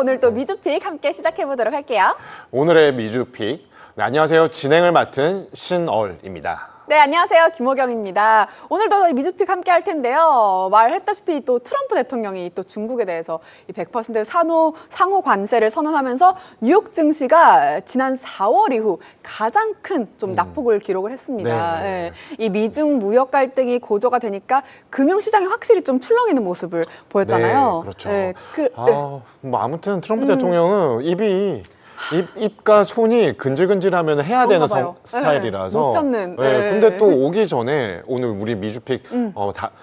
오늘 또 미주픽 함께 시작해 보도록 할게요. 오늘의 미주픽. 네, 안녕하세요. 진행을 맡은 신얼입니다. 네, 안녕하세요. 김호경입니다. 오늘도 저희 미주픽 함께 할 텐데요. 말했다시피 또 트럼프 대통령이 또 중국에 대해서 100% 상호 관세를 선언하면서 뉴욕 증시가 지난 4월 이후 가장 큰 좀 낙폭을 기록을 했습니다. 네. 네. 이 미중 무역 갈등이 고조가 되니까 금융시장이 확실히 좀 출렁이는 모습을 보였잖아요. 네, 그렇죠. 네, 뭐 아무튼 트럼프 대통령은 입과 손이 근질근질하면 해야 되는 봐요. 스타일이라서. 못 참는. 네. 근데 또 오기 전에 오늘 우리 미주픽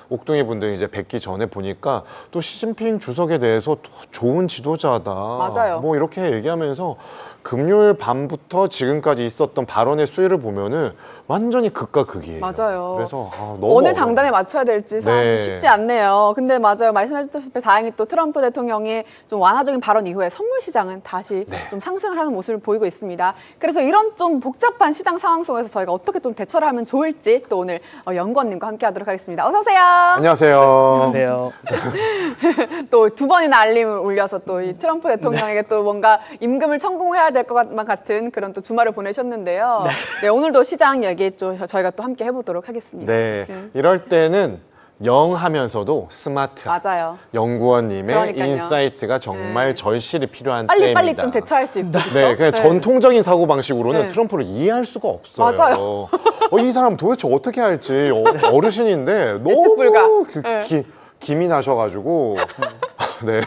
옥동이 분들 이제 뵙기 전에 보니까 또 시진핑 주석에 대해서 또 좋은 지도자다. 맞아요. 뭐 이렇게 얘기하면서 금요일 밤부터 지금까지 있었던 발언의 수위를 보면은 완전히 극과 극이에요. 맞아요. 그래서 너무 어느 어려워요. 장단에 맞춰야 될지 참 네. 쉽지 않네요. 근데 맞아요. 말씀하셨다시피 다행히 또 트럼프 대통령의 좀 완화적인 발언 이후에 선물 시장은 다시 좀 상승을 하는 모습을 보이고 있습니다. 그래서 이런 좀 복잡한 시장 상황 속에서 저희가 어떻게 좀 대처를 하면 좋을지 또 오늘 연구원님과 함께 하도록 하겠습니다. 어서 오세요. 안녕하세요. 안녕하세요. 또 두 번이나 알림을 울려서 또 이 트럼프 대통령에게 또 뭔가 임금을 천공해야 될 것만 같은 그런 또 주말을 보내셨는데요. 네, 오늘도 시장 얘기 좀 저희가 또 함께 해보도록 하겠습니다. 네, 이럴 때는 영하면서도 스마트. 맞아요. 연구원님의 그러니까요. 인사이트가 정말 절실히 필요한 빨리빨리 때입니다. 좀 대처할 수 있고. 네, 그냥 전통적인 사고 방식으로는 네. 트럼프를 이해할 수가 없어요. 맞아요. 이 사람 도대체 어떻게 할지 어르신인데 예측 불가. 너무 네. 기미 나셔가지고 네,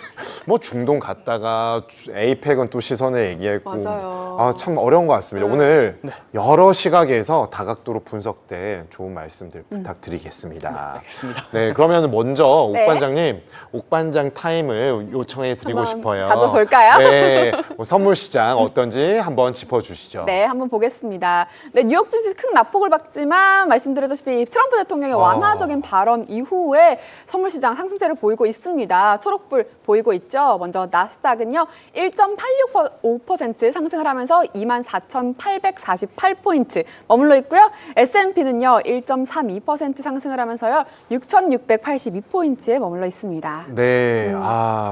뭐 중동 갔다가 에이펙은 또 시선을 얘기했고 맞아요. 참 어려운 것 같습니다. 오늘 여러 시각에서 다각도로 분석된 좋은 말씀들 부탁드리겠습니다. 알겠습니다. 네, 그러면 먼저 네. 옥반장님, 옥반장 타임을 요청해 드리고 한번 싶어요. 가져볼까요? 네, 뭐 선물 시장 어떤지 한번 짚어주시죠. 네, 한번 보겠습니다. 네, 뉴욕 증시 큰 낙폭을 받지만 말씀드렸다시피 트럼프 대통령의 완화적인 발언 이후에 선물 시장 상승세를 보이고 있습니다. 초록불 보이고 있죠. 먼저 나스닥은요 1.86% 상승을 하면서 24,848포인트 머물러 있고요. S&P는요 1.32% 상승을 하면서요 6,682포인트에 머물러 있습니다. 네,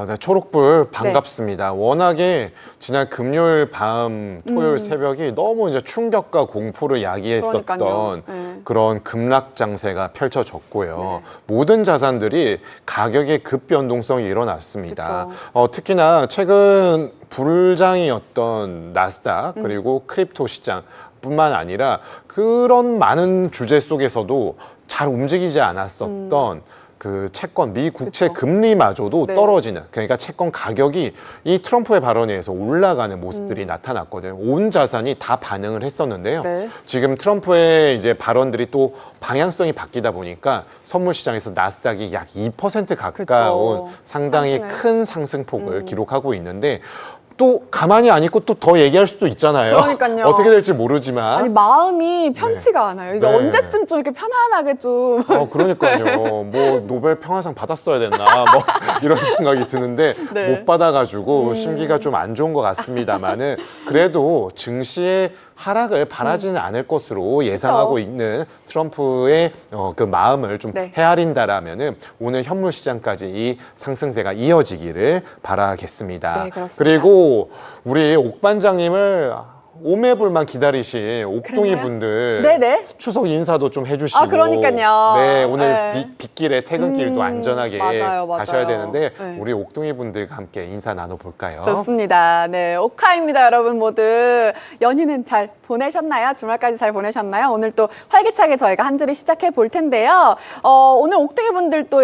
네, 초록불 반갑습니다. 워낙에 지난 금요일 밤, 토요일 새벽이 너무 이제 충격과 공포를 야기했었던 그러니까요. 네. 그런 급락 장세가 펼쳐졌고요. 모든 자산들이 가격의 급변동성이 일어났습니다. 특히나 최근 불장이었던 나스닥 그리고 크립토 시장 뿐만 아니라 그런 많은 주제 속에서도 잘 움직이지 않았었던 그 채권, 미 국채 금리마저도 떨어지는, 그러니까 채권 가격이 이 트럼프의 발언에 의해서 올라가는 모습들이 나타났거든요. 온 자산이 다 반응을 했었는데요. 지금 트럼프의 이제 발언들이 또 방향성이 바뀌다 보니까 선물 시장에서 나스닥이 약 2% 가까운 상당히 큰 상승폭을 기록하고 있는데 또 가만히 안 있고 또 더 얘기할 수도 있잖아요. 그러니까요. 어떻게 될지 모르지만. 아니 마음이 편치가 않아요. 이게 네. 언제쯤 좀 이렇게 편안하게 좀 그러니까요. 뭐 노벨 평화상 받았어야 됐나 뭐 이런 생각이 드는데 못 받아가지고 심기가 좀 안 좋은 것 같습니다만은 그래도 증시의 하락을 바라지는 않을 것으로 예상하고 있는 트럼프의 그 마음을 좀 헤아린다라면은 오늘 현물 시장까지 이 상승세가 이어지기를 바라겠습니다. 네, 그렇습니다. 그리고 우리 옥반장님을 오매불만 기다리신 옥동이 분들 네네. 추석 인사도 좀 해주시고 그러니까요. 네, 오늘 빗길에 퇴근길도 안전하게 맞아요. 가셔야 되는데 우리 옥동이 분들과 함께 인사 나눠볼까요? 좋습니다. 네, 오카입니다. 여러분 모두 연휴는 잘 보내셨나요? 주말까지 잘 보내셨나요? 오늘 또 활기차게 저희가 한 주를 시작해 볼 텐데요. 오늘 옥동이 분들 또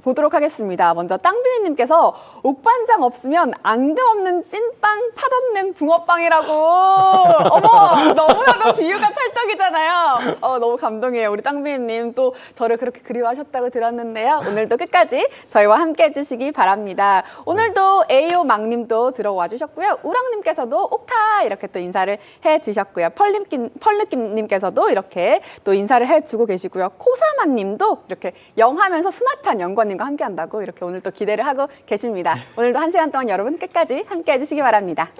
보도록 하겠습니다. 먼저 땅비니님께서 옥반장 없으면 앙금 없는 찐빵, 팥 없는 붕어빵이라고. 어머, 너무나도 비유가 찰떡이잖아요. 너무 감동이에요. 우리 땅비니님 또 저를 그렇게 그리워하셨다고 들었는데요. 오늘도 끝까지 저희와 함께 해주시기 바랍니다. 오늘도 에이오 막님도 들어와 주셨고요. 우랑님께서도 옥타 이렇게 또 인사를 해주셨고요. 펄느낌님께서도 이렇게 또 인사를 해주고 계시고요. 코사마님도 이렇게 영하면서 스마트한 연구원님과 함께 한다고 이렇게 오늘 또 기대를 하고 계십니다. 오늘도 한 시간 동안 여러분 끝까지 함께 해주시기 바랍니다.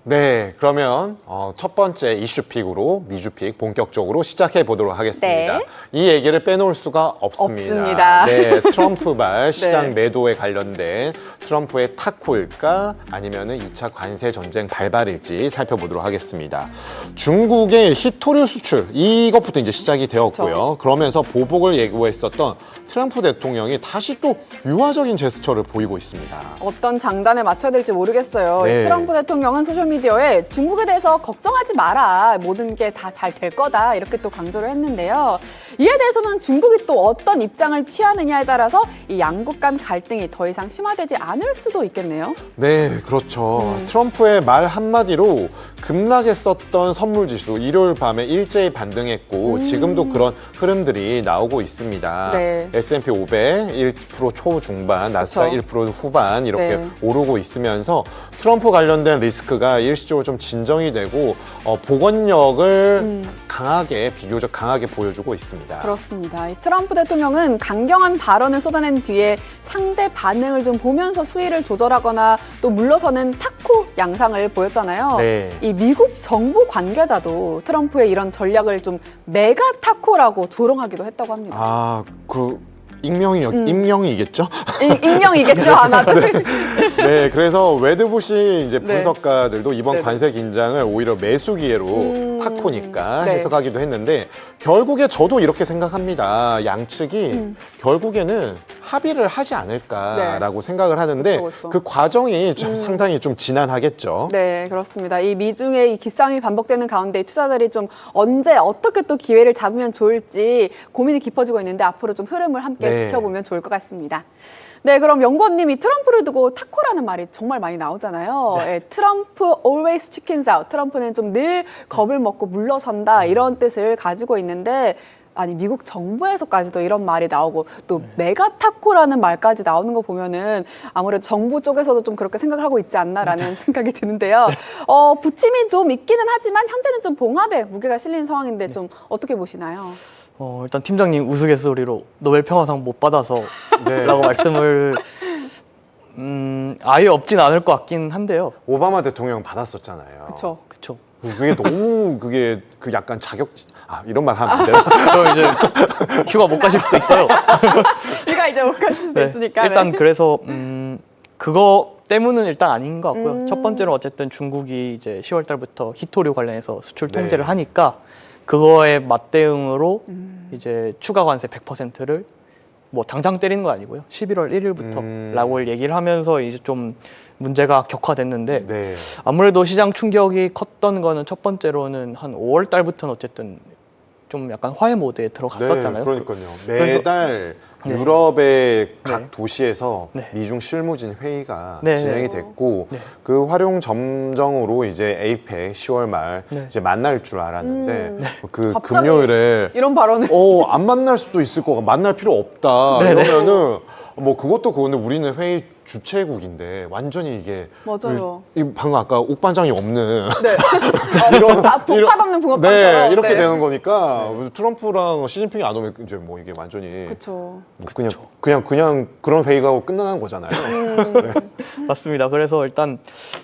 네, 그러면 첫 번째 이슈픽으로 미주픽 본격적으로 시작해 보도록 하겠습니다. 네. 이 얘기를 빼놓을 수가 없습니다. 없습니다. 네, 트럼프발 시장 네. 매도에 관련된 트럼프의 탁호일까 아니면은 2차 관세 전쟁 발발일지 살펴보도록 하겠습니다. 중국의 히토류 수출 이것부터 이제 시작이 되었고요. 그렇죠. 그러면서 보복을 예고했었던 트럼프 대통령이 다시 또 유화적인 제스처를 보이고 있습니다. 어떤 장단에 맞춰야 될지 모르겠어요. 네. 이 트럼프 대통령은 소셜미디어에 중국에 대해서 걱정하지 마라. 모든 게 다 잘 될 거다. 이렇게 또 강조를 했는데요. 이에 대해서는 중국이 또 어떤 입장을 취하느냐에 따라서 이 양국 간 갈등이 더 이상 심화되지 않을 수도 있겠네요. 네, 그렇죠. 트럼프의 말 한마디로 급락했었던 선물 지수 일요일 밤에 일제히 반등했고 지금도 그런 흐름들이 나오고 있습니다. 네. S&P 500 1% 초중반, 나스닥 그렇죠. 1% 후반 이렇게 네. 오르고 있으면서 트럼프 관련된 리스크가 일시적으로 좀 진정이 되고 복원력을 비교적 강하게 보여주고 있습니다. 그렇습니다. 이 트럼프 대통령은 강경한 발언을 쏟아낸 뒤에 상대 반응을 좀 보면서 수위를 조절하거나 또 물러서는 타코 양상을 보였잖아요. 네. 이 미국 정부 관계자도 트럼프의 이런 전략을 좀 메가 타코라고 조롱하기도 했다고 합니다. 아, 익명이겠죠? 익명이겠죠, 아마도. 네, 그래서 웨드부시 이제 네. 분석가들도 이번 네네. 관세 긴장을 오히려 매수 기회로 타코니까 네. 해석하기도 했는데 결국에 저도 이렇게 생각합니다. 양측이 결국에는 합의를 하지 않을까라고 생각을 하는데 그쵸, 그쵸. 그 과정이 좀 상당히 좀 지난하겠죠. 네, 그렇습니다. 이 미중의 이 기싸움이 반복되는 가운데 투자자들이 좀 언제 어떻게 또 기회를 잡으면 좋을지 고민이 깊어지고 있는데 앞으로 좀 흐름을 함께 네. 지켜보면 좋을 것 같습니다. 네, 그럼 연구원님이 트럼프를 두고 타코라는 말이 정말 많이 나오잖아요. 예, 트럼프 always chickens out. 트럼프는 좀 늘 겁을 먹고 물러선다 이런 뜻을 가지고 있는데 아니 미국 정부에서까지도 이런 말이 나오고 또 메가 타코라는 말까지 나오는 거 보면은 아무래도 정부 쪽에서도 좀 그렇게 생각을 하고 있지 않나라는 생각이 드는데요. 부침이 좀 있기는 하지만 현재는 좀 봉합에 무게가 실리는 상황인데 좀 어떻게 보시나요? 일단 팀장님 우스갯소리로 노벨 평화상 못 받아서 네. 라고 말씀을 아예 없진 않을 것 같긴 한데요. 오바마 대통령 받았었잖아요. 그렇죠. 그쵸. 그게 너무 그 약간 이런 말 하면 안 되나? 그럼 이제 휴가 못 가실 수도 있어요. 네가 이제 못 가실 수도 네, 있으니까. 일단 네. 그래서 그거 때문은 일단 아닌 것 같고요. 음. 첫 번째로 어쨌든 중국이 이제 10월 달부터 히토류 관련해서 수출 네. 통제를 하니까 그거에 맞대응으로 이제 추가 관세 100%를 뭐 당장 때리는 거 아니고요. 11월 1일부터라고 얘기를 하면서 이제 좀 문제가 격화됐는데 네. 아무래도 시장 충격이 컸던 거는 첫 번째로는 한 5월 달부터는 어쨌든 좀 약간 화해 모드에 들어갔었잖아요. 네, 그러니까요. 그래서- 매달 네. 유럽의 각 네. 도시에서 네. 미중 실무진 회의가 네. 진행이 됐고 네. 그 활용 점정으로 이제 에이펙 10월 말 네. 이제 만날 줄 알았는데 그 갑자기 금요일에 이런 발언을. 안 만날 수도 있을 거가 만날 필요 없다 네네. 이러면은 뭐 그것도 그건데 우리는 회의 주최국인데 완전히 이게 맞아요. 방금 아까 옥반장이 없는 네. 복 이런- 받았는 붕어빵처럼. 네 이렇게 네. 되는 거니까 트럼프랑 시진핑이 안 오면 이제 뭐 이게 완전히 그렇죠. 뭐 그냥 그런 회의가 끝나는 거잖아요. 네. 맞습니다. 그래서 일단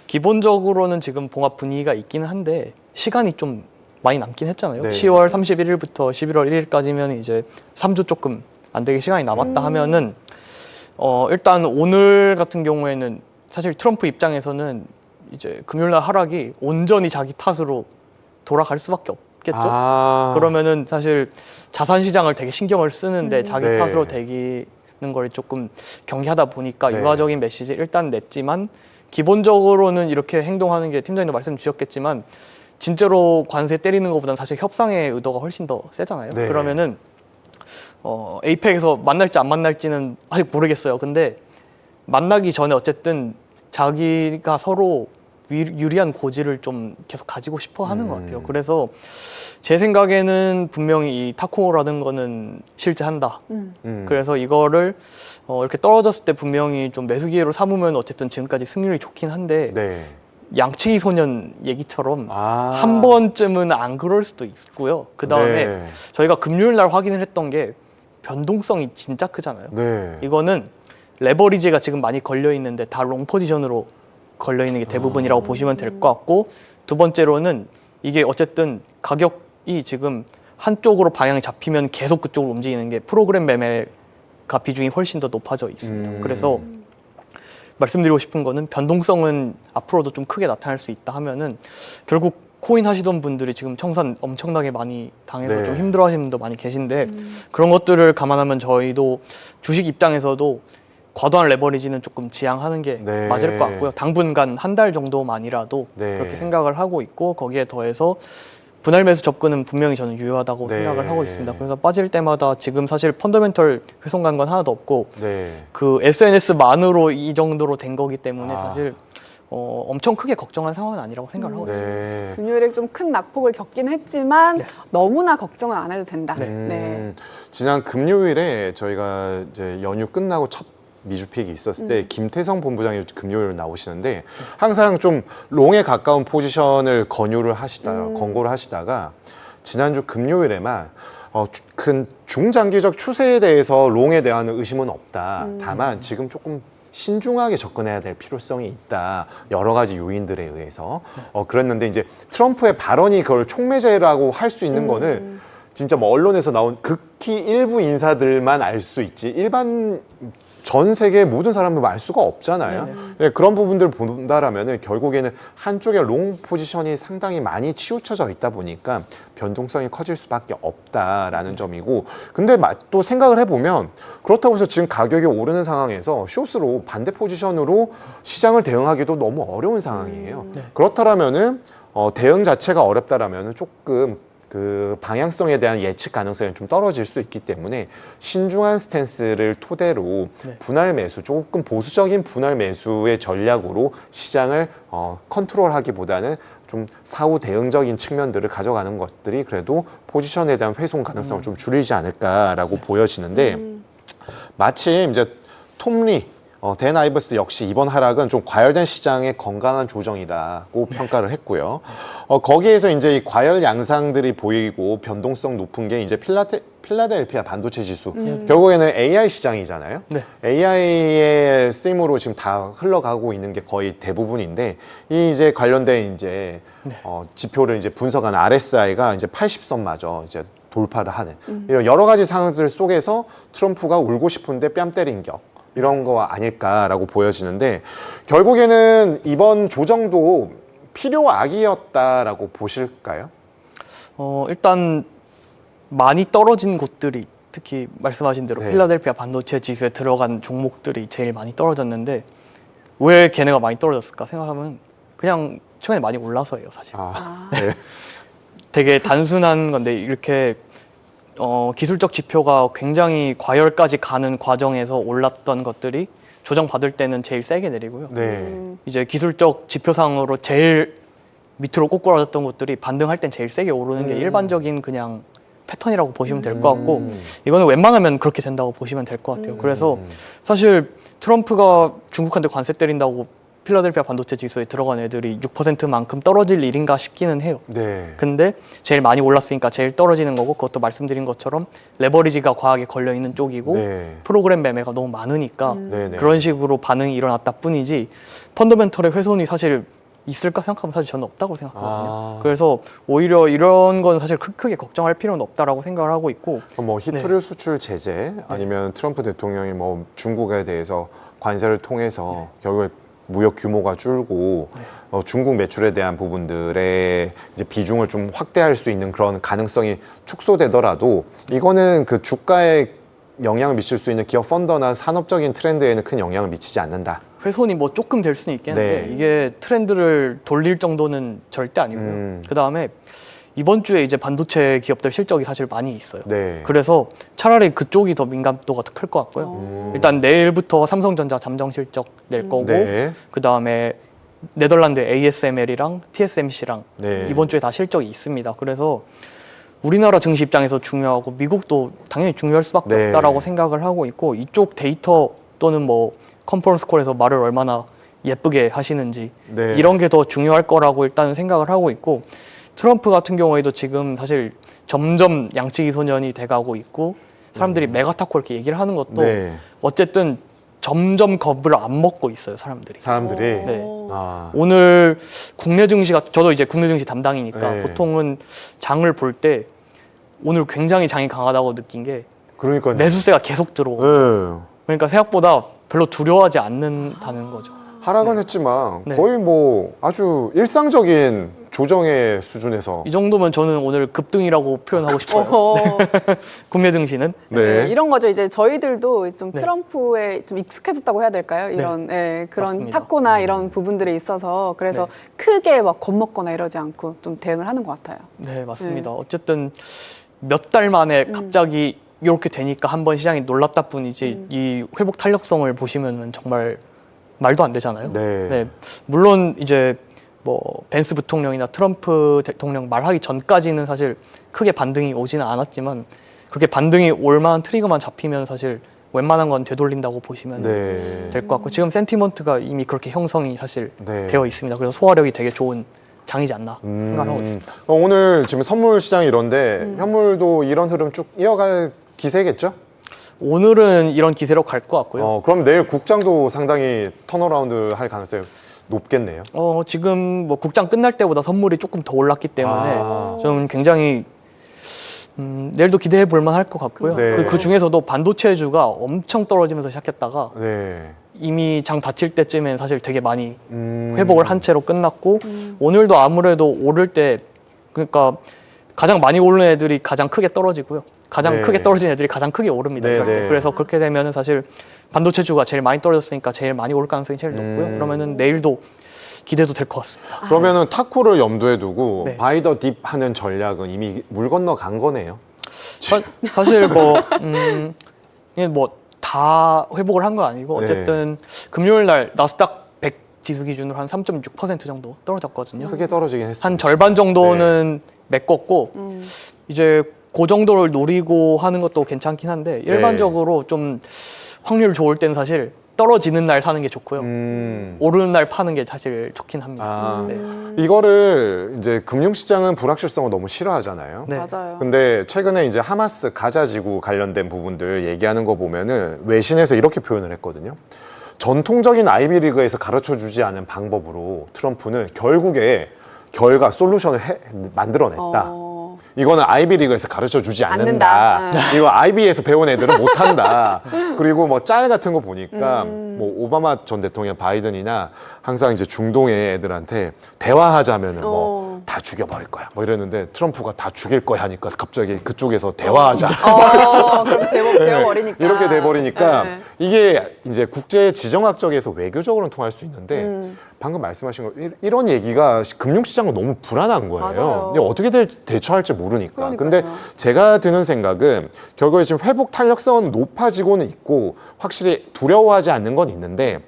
기본적으로는 지금 봉합 분위기가 있기는 한데 시간이 좀 많이 남긴 했잖아요. 네. 10월 31일부터 11월 1일까지면 이제 3주 조금 안 되게 시간이 남았다 하면은 일단 오늘 같은 경우에는 사실 트럼프 입장에서는 이제 금요일날 하락이 온전히 자기 탓으로 돌아갈 수밖에 없겠죠. 그러면은 사실 자산 시장을 되게 신경을 쓰는데 자기 네. 탓으로 되기는 걸 조금 경계하다 보니까 네. 유화적인 메시지 일단 냈지만 기본적으로는 이렇게 행동하는 게 팀장님도 말씀 주셨겠지만 진짜로 관세 때리는 것보다는 사실 협상의 의도가 훨씬 더 세잖아요. 네. 그러면은 에이펙에서 만날지 안 만날지는 아직 모르겠어요. 근데 만나기 전에 어쨌든 자기가 서로 유리한 고지를 좀 계속 가지고 싶어 하는 것 같아요. 그래서 제 생각에는 분명히 이 타코라는 거는 실제한다. 그래서 이거를 이렇게 떨어졌을 때 분명히 좀 매수 기회로 삼으면 어쨌든 지금까지 승률이 좋긴 한데 네. 양치기 소년 얘기처럼 아. 한 번쯤은 안 그럴 수도 있고요. 그 다음에 네. 저희가 금요일 날 확인을 했던 게 변동성이 진짜 크잖아요. 네. 이거는 레버리지가 지금 많이 걸려 있는데 다 롱 포지션으로 걸려 있는 게 대부분이라고 보시면 될 것 같고, 두 번째로는 이게 어쨌든 가격이 지금 한쪽으로 방향이 잡히면 계속 그쪽으로 움직이는 게 프로그램 매매가 비중이 훨씬 더 높아져 있습니다. 그래서 말씀드리고 싶은 거는 변동성은 앞으로도 좀 크게 나타날 수 있다 하면은 결국 코인 하시던 분들이 지금 청산 엄청나게 많이 당해서 네. 좀 힘들어하시는 분도 많이 계신데 그런 것들을 감안하면 저희도 주식 입장에서도 과도한 레버리지는 조금 지양하는 게 네. 맞을 것 같고요. 당분간 한 달 정도만이라도 네. 그렇게 생각을 하고 있고, 거기에 더해서 분할 매수 접근은 분명히 저는 유효하다고 네. 생각을 하고 있습니다. 그래서 빠질 때마다 지금 사실 펀더멘털 훼손간 건 하나도 없고 네. 그 SNS만으로 이 정도로 된 거기 때문에 아. 사실 엄청 크게 걱정한 상황은 아니라고 생각을 하고 있습니다. 네. 금요일에 좀 큰 낙폭을 겪긴 했지만 네. 너무나 걱정은 안 해도 된다. 네. 네. 지난 금요일에 저희가 이제 연휴 끝나고 첫 미주픽이 있었을 때 김태성 본부장이 금요일 나오시는데 항상 좀 롱에 가까운 포지션을 권고를 하시다가 지난주 금요일에만 큰 중장기적 추세에 대해서 롱에 대한 의심은 없다. 다만 지금 조금 신중하게 접근해야 될 필요성이 있다. 여러 가지 요인들에 의해서. 그랬는데 이제 트럼프의 발언이 그걸 촉매제라고 할 수 있는 거는 진짜 뭐 언론에서 나온 극히 일부 인사들만 알 수 있지 일반 전 세계 모든 사람도 알 수가 없잖아요. 네, 그런 부분들을 본다라면은 결국에는 한쪽의 롱 포지션이 상당히 많이 치우쳐져 있다 보니까 변동성이 커질 수밖에 없다라는 점이고, 근데 또 생각을 해보면 그렇다고 해서 지금 가격이 오르는 상황에서 숏으로 반대 포지션으로 시장을 대응하기도 너무 어려운 상황이에요. 그렇다라면은 대응 자체가 어렵다라면은 조금 그 방향성에 대한 예측 가능성이 좀 떨어질 수 있기 때문에 신중한 스탠스를 토대로 분할 매수, 조금 보수적인 분할 매수의 전략으로 시장을 컨트롤하기보다는 좀 사후 대응적인 측면들을 가져가는 것들이 그래도 포지션에 대한 훼손 가능성을 좀 줄이지 않을까라고 보여지는데, 마침 이제 톰리 댄 아이버스 역시 이번 하락은 좀 과열된 시장의 건강한 조정이라고 평가를 했고요. 거기에서 이제 이 과열 양상들이 보이고 변동성 높은 게 이제 필라델피아 반도체 지수. 결국에는 AI 시장이잖아요. 네. AI의 쓰임으로 지금 다 흘러가고 있는 게 거의 대부분인데, 이 이제 관련된 이제 지표를 이제 분석한 RSI가 이제 80선마저 이제 돌파를 하는 이런 여러 가지 상황들 속에서 트럼프가 울고 싶은데 뺨 때린 격. 이런 거 아닐까라고 보여지는데, 결국에는 이번 조정도 필요악이었다라고 보실까요? 일단 많이 떨어진 곳들이, 특히 말씀하신 대로 네. 필라델피아 반도체 지수에 들어간 종목들이 제일 많이 떨어졌는데, 왜 걔네가 많이 떨어졌을까 생각하면 그냥 최근에 많이 올라서예요, 사실. 네. 되게 단순한 건데, 이렇게 기술적 지표가 굉장히 과열까지 가는 과정에서 올랐던 것들이 조정받을 때는 제일 세게 내리고요. 네. 이제 기술적 지표상으로 제일 밑으로 꼬꾸라졌던 것들이 반등할 땐 제일 세게 오르는 게 일반적인 그냥 패턴이라고 보시면 될 것 같고, 이거는 웬만하면 그렇게 된다고 보시면 될 것 같아요. 그래서 사실 트럼프가 중국한테 관세 때린다고 필라델피아 반도체 지수에 들어간 애들이 6%만큼 떨어질 일인가 싶기는 해요. 네. 근데 제일 많이 올랐으니까 제일 떨어지는 거고, 그것도 말씀드린 것처럼 레버리지가 과하게 걸려 있는 쪽이고 네. 프로그램 매매가 너무 많으니까 네네. 그런 식으로 반응이 일어났다 뿐이지, 펀더멘털의 훼손이 사실 있을까 생각하면 사실 저는 없다고 생각하거든요. 그래서 오히려 이런 건 사실 크게 걱정할 필요는 없다라고 생각을 하고 있고, 뭐 히토류 수출 제재 아니면 트럼프 대통령이 뭐 중국에 대해서 관세를 통해서 결국에 무역 규모가 줄고 중국 매출에 대한 부분들의 이제 비중을 좀 확대할 수 있는 그런 가능성이 축소되더라도, 이거는 그 주가에 영향을 미칠 수 있는 기업 펀더나 산업적인 트렌드에는 큰 영향을 미치지 않는다. 훼손이 뭐 조금 될 수는 있겠는데 네. 이게 트렌드를 돌릴 정도는 절대 아니고요. 그 다음에 이번 주에 이제 반도체 기업들 실적이 사실 많이 있어요. 네. 그래서 차라리 그쪽이 더 민감도가 더 클 것 같고요. 일단 내일부터 삼성전자 잠정 실적 낼 거고, 네. 그 다음에 네덜란드 ASML이랑 TSMC랑 네. 이번 주에 다 실적이 있습니다. 그래서 우리나라 증시 입장에서 중요하고 미국도 당연히 중요할 수밖에 네. 없다라고 생각을 하고 있고, 이쪽 데이터 또는 뭐 컨퍼런스 콜에서 말을 얼마나 예쁘게 하시는지 네. 이런 게 더 중요할 거라고 일단은 생각을 하고 있고, 트럼프 같은 경우에도 지금 사실 점점 양치기 소년이 돼가고 있고, 사람들이 메가타코 이렇게 얘기를 하는 것도 네. 어쨌든 점점 겁을 안 먹고 있어요, 사람들이. 사람들이. 네. 아, 오늘 국내 증시가 저도 이제 국내 증시 담당이니까 네. 보통은 장을 볼 때 오늘 굉장히 장이 강하다고 느낀 게 그러니까요. 매수세가 계속 들어오고 네. 그러니까 생각보다 별로 두려워하지 않는다는 거죠. 하락은 했지만 네. 거의 뭐 아주 일상적인 조정의 수준에서. 이 정도면 저는 오늘 급등이라고 표현하고 싶어요. 어허. 국내 증시는. 네. 이런 거죠. 이제 저희들도 좀 네. 트럼프에 좀 익숙해졌다고 해야 될까요? 이런 그런 맞습니다. 탁구나 이런 부분들이 있어서 그래서 크게 막 겁먹거나 이러지 않고 좀 대응을 하는 것 같아요. 네, 맞습니다. 어쨌든 몇 달 만에 갑자기 이렇게 되니까 한번 시장이 놀랐다 뿐이지 이 회복 탄력성을 보시면은 정말 말도 안 되잖아요. 네. 물론 이제 뭐 벤스 부통령이나 트럼프 대통령 말하기 전까지는 사실 크게 반등이 오지는 않았지만 그렇게 반등이 올 만한 트리거만 잡히면 사실 웬만한 건 되돌린다고 보시면 네. 될 것 같고 지금 센티먼트가 이미 그렇게 형성이 사실 네. 되어 있습니다. 그래서 소화력이 되게 좋은 장이지 않나 생각하고 있습니다. 오늘 지금 선물 시장이 이런데 현물도 이런 흐름 쭉 이어갈 기세겠죠? 오늘은 이런 기세로 갈 것 같고요. 그럼 내일 국장도 상당히 턴어라운드 할 가능성이 높겠네요. 지금 뭐 국장 끝날 때보다 선물이 조금 더 올랐기 때문에 아. 좀 굉장히 내일도 기대해 볼 만할 것 같고요. 네. 그 중에서도 반도체주가 엄청 떨어지면서 시작했다가 네. 이미 장 닫힐 때쯤엔 사실 되게 많이 음. 회복을 한 채로 끝났고 오늘도 아무래도 오를 때 그러니까 가장 많이 오르는 애들이 가장 크게 떨어지고요. 가장 네. 크게 떨어진 애들이 가장 크게 오릅니다. 네, 그럴 때. 네. 그래서 그렇게 되면은 사실 반도체주가 제일 많이 떨어졌으니까 제일 많이 오를 가능성이 제일 높고요. 그러면은 내일도 기대도 될 것 같습니다. 그러면은 타코를 염두에 두고 네. 바이 더 딥 하는 전략은 이미 물 건너 간 거네요. 사실 이게 뭐 다 회복을 한 건 아니고 네. 어쨌든 금요일 날 나스닥 100 지수 기준으로 한 3.6% 정도 떨어졌거든요. 크게 떨어지긴 했어요. 한 절반 정도는 메꿨고 이제 그 정도를 노리고 하는 것도 괜찮긴 한데 일반적으로 좀 확률 좋을 땐 사실 떨어지는 날 사는 게 좋고요. 오르는 날 파는 게 사실 좋긴 합니다. 아, 네. 이거를 이제 금융시장은 불확실성을 너무 싫어하잖아요. 네. 맞아요. 근데 최근에 이제 하마스 가자지구 관련된 부분들 얘기하는 거 보면은 외신에서 이렇게 표현을 했거든요. 전통적인 아이비리그에서 가르쳐 주지 않은 방법으로 트럼프는 결국에 결과 솔루션을 만들어냈다. 이거는 아이비리그에서 가르쳐 주지 않는다. 않는다. 이거 아이비에서 배운 애들은 못한다. 그리고 뭐 짤 같은 거 보니까 뭐 오바마 전 대통령 바이든이나 항상 이제 중동의 애들한테 대화하자면은 뭐 다 죽여버릴 거야. 뭐 이랬는데 트럼프가 다 죽일 거야 하니까 갑자기 그쪽에서 대화하자. 그렇게 되어버리니까. 이렇게 돼버리니까 네. 이게 이제 국제 지정학적에서 외교적으로는 통할 수 있는데 방금 말씀하신 거 이런 얘기가 금융시장은 너무 불안한 거예요. 맞아요. 근데 어떻게 대처할지 모르니까. 그러니까요. 근데 제가 드는 생각은 결국에 지금 회복 탄력성은 높아지고는 있고 확실히 두려워하지 않는 건 있는데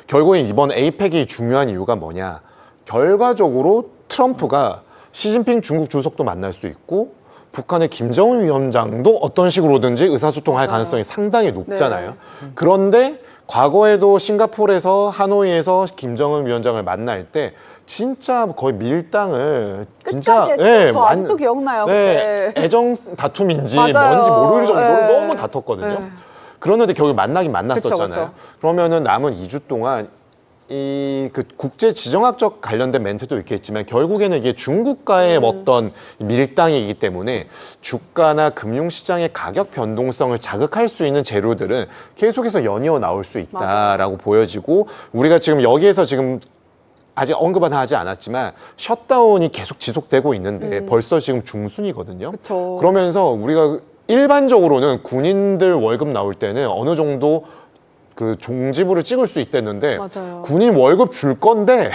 결국에 이번 에이펙이 중요한 이유가 뭐냐. 결과적으로 트럼프가 시진핑 중국 주석도 만날 수 있고 북한의 김정은 위원장도 어떤 식으로든지 의사소통할 맞아요. 가능성이 상당히 높잖아요. 네. 그런데 과거에도 싱가포르에서 하노이에서 김정은 위원장을 만날 때 진짜 거의 밀당을 진짜 끝까지 했죠. 저 완- 아직도 기억나요. 네, 그때. 애정 다툼인지 맞아요. 뭔지 모를 정도로 네. 너무 다퉜거든요. 네. 그런데 결국 만나긴 만났었잖아요. 그쵸. 그러면은 남은 2주 동안 이 그 국제 지정학적 관련된 멘트도 있겠지만 결국에는 이게 중국과의 어떤 밀당이기 때문에 주가나 금융시장의 가격 변동성을 자극할 수 있는 재료들은 계속해서 연이어 나올 수 있다라고 보여지고 우리가 지금 여기에서 지금 아직 언급은 하지 않았지만 셧다운이 계속 지속되고 있는데 벌써 지금 중순이거든요. 그쵸. 그러면서 우리가 일반적으로는 군인들 월급 나올 때는 어느 정도 그 종지부를 찍을 수 있댔는데 맞아요. 군인 월급 줄 건데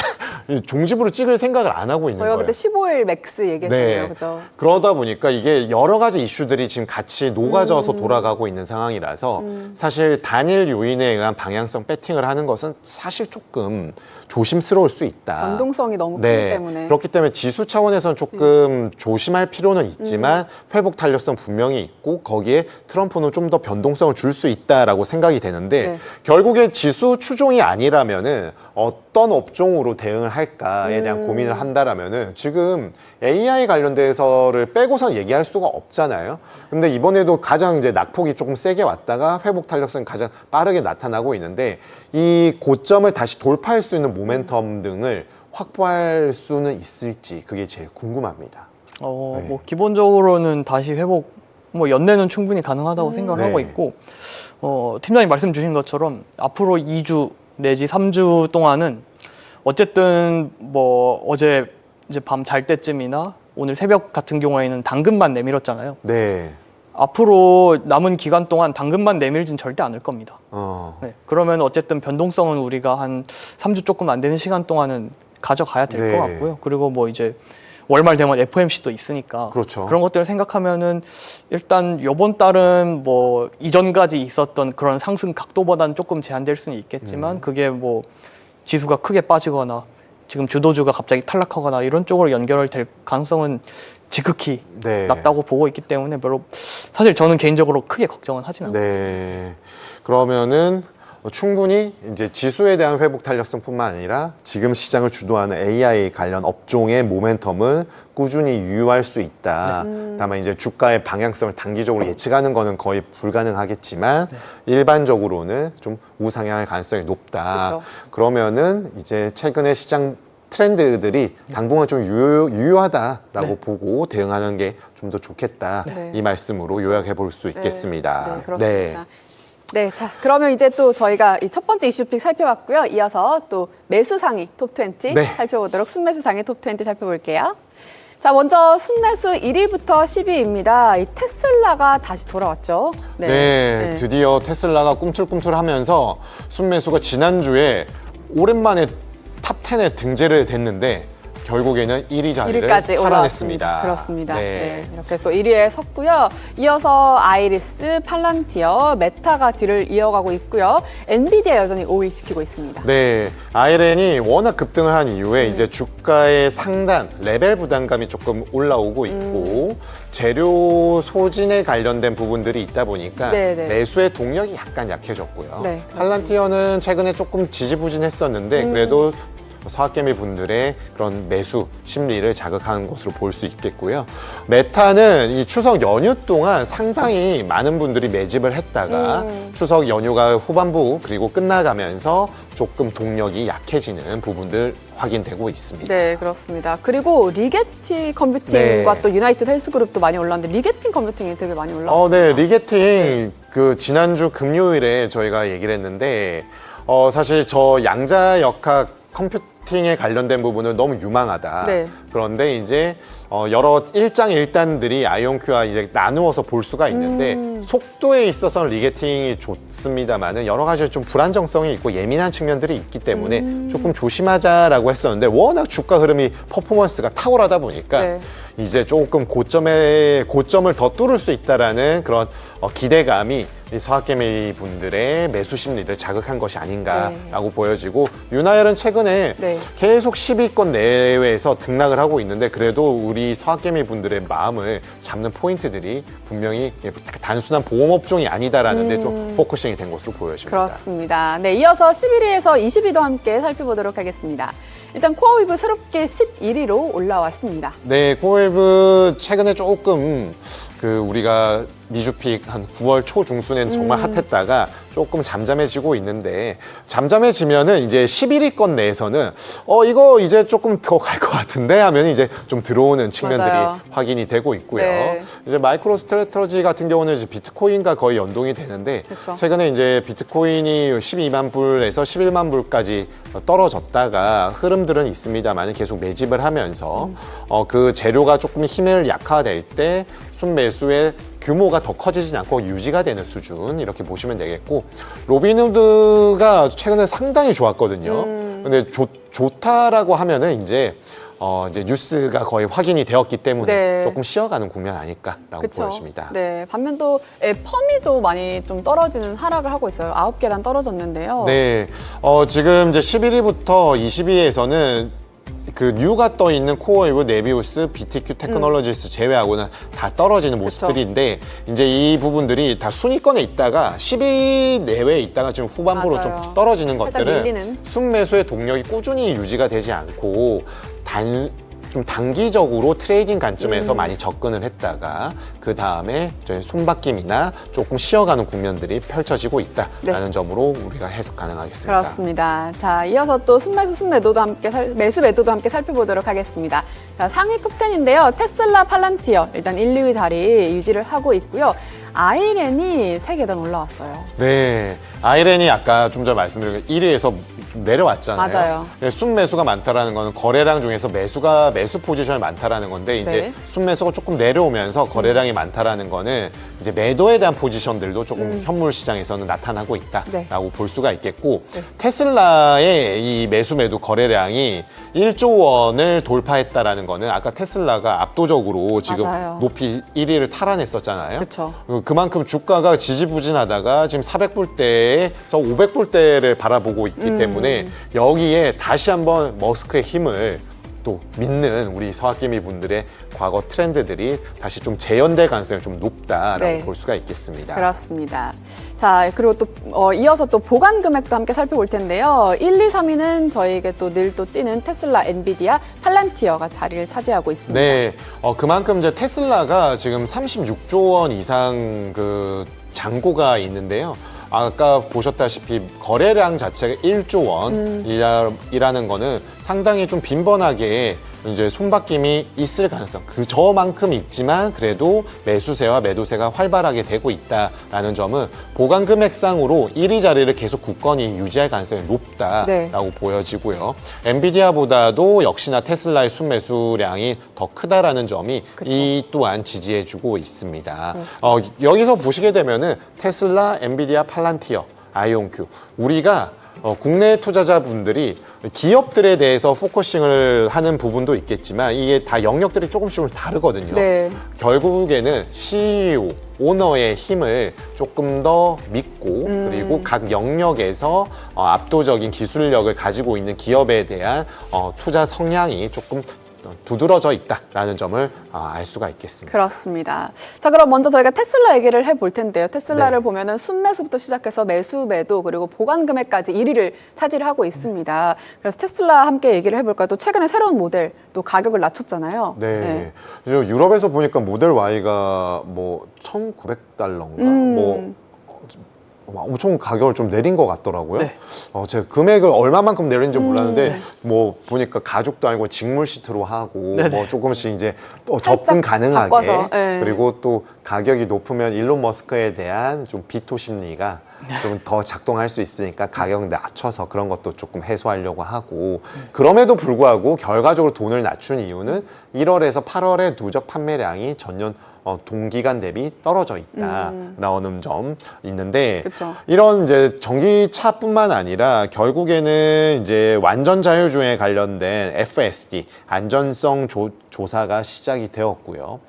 이 종지부를 찍을 생각을 안 하고 있는 저희가 거예요. 그때 15일 맥스 얘기했잖아요. 네. 그죠? 그러다 보니까 이게 여러 가지 이슈들이 지금 같이 녹아져서 돌아가고 있는 상황이라서 사실 단일 요인에 의한 방향성 배팅을 하는 것은 사실 조금 조심스러울 수 있다. 변동성이 너무 크기 네. 때문에. 그렇기 때문에 지수 차원에서는 조금 조심할 필요는 있지만 회복 탄력성 분명히 있고 거기에 트럼프는 좀 더 변동성을 줄 수 있다라고 생각이 되는데 네. 결국에 지수 추종이 아니라면은 어떤 업종으로 대응을 할까에 대한 고민을 한다라면은 지금 AI 관련돼서를 빼고선 얘기할 수가 없잖아요. 근데 이번에도 가장 이제 낙폭이 조금 세게 왔다가 회복 탄력성이 가장 빠르게 나타나고 있는데 이 고점을 다시 돌파할 수 있는 모멘텀 등을 확보할 수는 있을지 그게 제일 궁금합니다. 네. 뭐 기본적으로는 다시 회복, 뭐 연내는 충분히 가능하다고 생각을 네. 하고 있고, 팀장님 말씀 주신 것처럼 앞으로 2주 내지 3주 동안은 어쨌든 뭐 어제 이제 밤 잘 때쯤이나 오늘 새벽 같은 경우에는 당근만 내밀었잖아요. 네. 앞으로 남은 기간 동안 당근만 내밀진 절대 않을 겁니다. 네. 그러면 어쨌든 변동성은 우리가 한 3주 조금 안 되는 시간 동안은 가져가야 될 네. 것 같고요. 그리고 뭐 이제 월말 되면 FOMC도 있으니까 그렇죠. 그런 것들을 생각하면은 일단 이번 달은 뭐 이전까지 있었던 그런 상승 각도보다는 조금 제한될 수는 있겠지만 그게 뭐 지수가 크게 빠지거나 지금 주도주가 갑자기 탈락하거나 이런 쪽으로 연결될 가능성은 지극히 네. 낮다고 보고 있기 때문에 별로 사실 저는 개인적으로 크게 걱정은 하진 않아요. 네. 그러면은 충분히 이제 지수에 대한 회복 탄력성뿐만 아니라 지금 시장을 주도하는 AI 관련 업종의 모멘텀은 꾸준히 유효할 수 있다. 다만 이제 주가의 방향성을 단기적으로 예측하는 거는 거의 불가능하겠지만 일반적으로는 좀 우상향할 가능성이 높다. 그렇죠. 그러면은 이제 최근의 시장 트렌드들이 당분간 좀 유효하다라고 보고 대응하는 게 좀 더 좋겠다. 네. 이 말씀으로 요약해 볼 수 있겠습니다. 네, 그렇습니다. 네, 자, 그러면 이제 또 저희가 이 첫 번째 이슈픽 살펴봤고요. 이어서 또 매수 상위 톱20 네. 살펴보도록 순매수 상위 톱20 살펴볼게요. 자, 먼저 순매수 1위부터 10위입니다. 이 테슬라가 다시 돌아왔죠. 네, 드디어 테슬라가 꿈틀꿈틀하면서 순매수가 지난주에 오랜만에 탑10에 등재를 됐는데 결국에는 1위 자리를 1위까지 탈환했습니다. 올라왔습니다. 그렇습니다. 네, 이렇게 또 1위에 섰고요. 이어서 아이리스, 팔란티어, 메타가 뒤를 이어가고 있고요. 엔비디아 여전히 5위 지키고 있습니다. 네, 아이렌이 워낙 급등을 한 이후에 이제 주가의 상단, 레벨 부담감이 조금 올라오고 있고 재료 소진에 관련된 부분들이 있다 보니까 네네. 매수의 동력이 약간 약해졌고요. 네, 팔란티어는 최근에 조금 지지부진했었는데 그래도 서학개미 분들의 그런 매수 심리를 자극하는 것으로 볼 수 있겠고요. 메타는 이 추석 연휴 동안 상당히 많은 분들이 매집을 했다가 추석 연휴가 후반부 그리고 끝나가면서 조금 동력이 약해지는 부분들 확인되고 있습니다. 네, 그렇습니다. 그리고 리게티 컴퓨팅과 네. 또 유나이티드 헬스그룹도 많이 올랐는데 리게팅 컴퓨팅이 되게 많이 올랐어요. 네, 리게팅 그 지난주 금요일에 저희가 얘기를 했는데 사실 저 양자역학 컴퓨팅에 관련된 부분은 너무 유망하다. 네. 그런데 이제 여러 일장일단들이 아이온큐와 이제 나누어서 볼 수가 있는데 속도에 있어서는 리게팅이 좋습니다만은 여러 가지 좀 불안정성이 있고 예민한 측면들이 있기 때문에 조금 조심하자라고 했었는데 워낙 주가 흐름이 퍼포먼스가 탁월하다 보니까 네. 이제 조금 고점을 더 뚫을 수 있다라는 그런 기대감이 이 서학개미 분들의 매수 심리를 자극한 것이 아닌가라고 보여지고 유나열은 최근에 네. 계속 10위권 내외에서 등락을 하고 있는데 그래도 우리 서학개미 분들의 마음을 잡는 포인트들이 분명히 단순한 보험업종이 아니다라는 데 좀 포커싱이 된 것으로 보여집니다. 그렇습니다. 네, 이어서 11위에서 20위도 함께 살펴보도록 하겠습니다. 일단 코어위브 새롭게 11위로 올라왔습니다. 네, 코어웨브 최근에 조금 우리가 미주픽 한 9월 초 중순엔 정말 핫했다가 조금 잠잠해지고 있는데 잠잠해지면은 이제 11위권 내에서는 이거 이제 조금 더 갈 것 같은데 하면 이제 좀 들어오는 측면들이 맞아요. 확인이 되고 있고요. 네. 이제 마이크로 스트래터지 같은 경우는 이제 비트코인과 거의 연동이 되는데 그렇죠. 최근에 이제 비트코인이 12만 불에서 11만 불까지 떨어졌다가 흐름들은 있습니다만 계속 매집을 하면서 그 재료가 조금 힘을 약화될 때 순매수의 규모가 더 커지진 않고 유지가 되는 수준 이렇게 보시면 되겠고 로빈후드가 최근에 상당히 좋았거든요. 근데 좋다라고 하면은 이제 뉴스가 거의 확인이 되었기 때문에 네. 조금 쉬어가는 국면 아닐까라고 그쵸? 보여집니다. 네, 반면 또 퍼미도 많이 좀 떨어지는 하락을 하고 있어요. 9계단 떨어졌는데요. 네, 지금 이제 11위부터 20위에서는 그 뉴가 떠 있는 코어이브, 네비우스, BTQ 테크놀로지스 제외하고는 다 떨어지는 모습들인데 이제 이 부분들이 다 순위권에 있다가 10위 내외에 있다가 지금 후반부로 맞아요. 좀 떨어지는 살짝 것들은 밀리는. 순매수의 동력이 꾸준히 유지가 되지 않고 좀 단기적으로 트레이딩 관점에서 많이 접근을 했다가 그 다음에 손바뀜이나 조금 쉬어가는 국면들이 펼쳐지고 있다라는 점으로 우리가 해석 가능하겠습니다. 그렇습니다. 자, 이어서 또 순매수, 순매도도 함께 매수 매도도 함께 살펴보도록 하겠습니다. 자, 상위 톱10인데요. 테슬라, 팔란티어 일단 1, 2위 자리 유지를 하고 있고요. 아이렌이 3계단 올라왔어요. 네, 아이렌이 아까 좀 전에 말씀드린 1위에서 좀 내려왔잖아요. 맞아요. 네, 순매수가 많다라는 거는 거래량 중에서 매수 포지션이 많다라는 건데 이제 네. 순매수가 조금 내려오면서 거래량이 많다라는 거는 이제 매도에 대한 포지션들도 조금 현물 시장에서는 나타나고 있다라고 볼 수가 있겠고 네. 테슬라의 이 매수 매도 거래량이 1조 원을 돌파했다라는 거는 아까 테슬라가 압도적으로 지금 맞아요. 높이 1위를 탈환했었잖아요. 그렇죠. 그만큼 주가가 지지부진하다가 지금 400불대에서 500불대를 바라보고 있기 때문에 여기에 다시 한번 머스크의 힘을 또 믿는 우리 서학개미 분들의 과거 트렌드들이 다시 좀 재현될 가능성이 좀 높다라고 네. 볼 수가 있겠습니다. 그렇습니다. 자, 그리고 또 이어서 또 보관 금액도 함께 살펴볼 텐데요. 1, 2, 3위는 저희에게 또 늘 또 뛰는 테슬라, 엔비디아, 팔란티어가 자리를 차지하고 있습니다. 네, 그만큼 이제 테슬라가 지금 36조 원 이상 그 잔고가 있는데요. 아까 보셨다시피 거래량 자체가 1조 원이라는 거는 상당히 좀 빈번하게 이제 손바뀜이 있을 가능성, 저만큼 있지만 그래도 매수세와 매도세가 활발하게 되고 있다라는 점은 보관 금액상으로 1위 자리를 계속 굳건히 유지할 가능성이 높다라고 보여지고요. 엔비디아보다도 역시나 테슬라의 순매수량이 더 크다라는 점이 이 또한 지지해주고 있습니다. 여기서 보시게 되면은 테슬라, 엔비디아, 팔란티어, 아이온큐 우리가 국내 투자자분들이 기업들에 대해서 포커싱을 하는 부분도 있겠지만 이게 다 영역들이 조금씩 다르거든요. 네. 결국에는 CEO, 오너의 힘을 조금 더 믿고 그리고 각 영역에서 압도적인 기술력을 가지고 있는 기업에 대한 투자 성향이 조금 두드러져 있다라는 점을 알 수가 있겠습니다. 그렇습니다. 자, 그럼 먼저 저희가 테슬라 얘기를 해볼 텐데요. 테슬라를 네. 보면은 순매수부터 시작해서 매수, 매도 그리고 보관 금액까지 1위를 차지를 하고 있습니다. 그래서 테슬라 함께 얘기를 해볼까요? 또 최근에 새로운 모델 또 가격을 낮췄잖아요. 네. 유럽에서 보니까 모델 Y가 뭐 1,900달러인가 뭐 엄청 가격을 좀 내린 것 같더라고요. 네. 제가 금액을 얼마만큼 내린지 몰랐는데 뭐 보니까 가죽도 아니고 직물 시트로 하고 네네. 뭐 조금씩 이제 또 접근 가능하게 바꿔서, 네. 그리고 또 가격이 높으면 일론 머스크에 대한 좀 비토 심리가 좀 더 작동할 수 있으니까 가격 낮춰서 그런 것도 조금 해소하려고 하고 그럼에도 불구하고 결과적으로 돈을 낮춘 이유는 1월에서 8월의 누적 판매량이 전년 동기간 대비 떨어져 있다라는 점 있는데 그쵸. 이런 이제 전기차뿐만 아니라 결국에는 이제 완전 자율주행에 관련된 FSD 안전성 조사가 시작이 되었고요.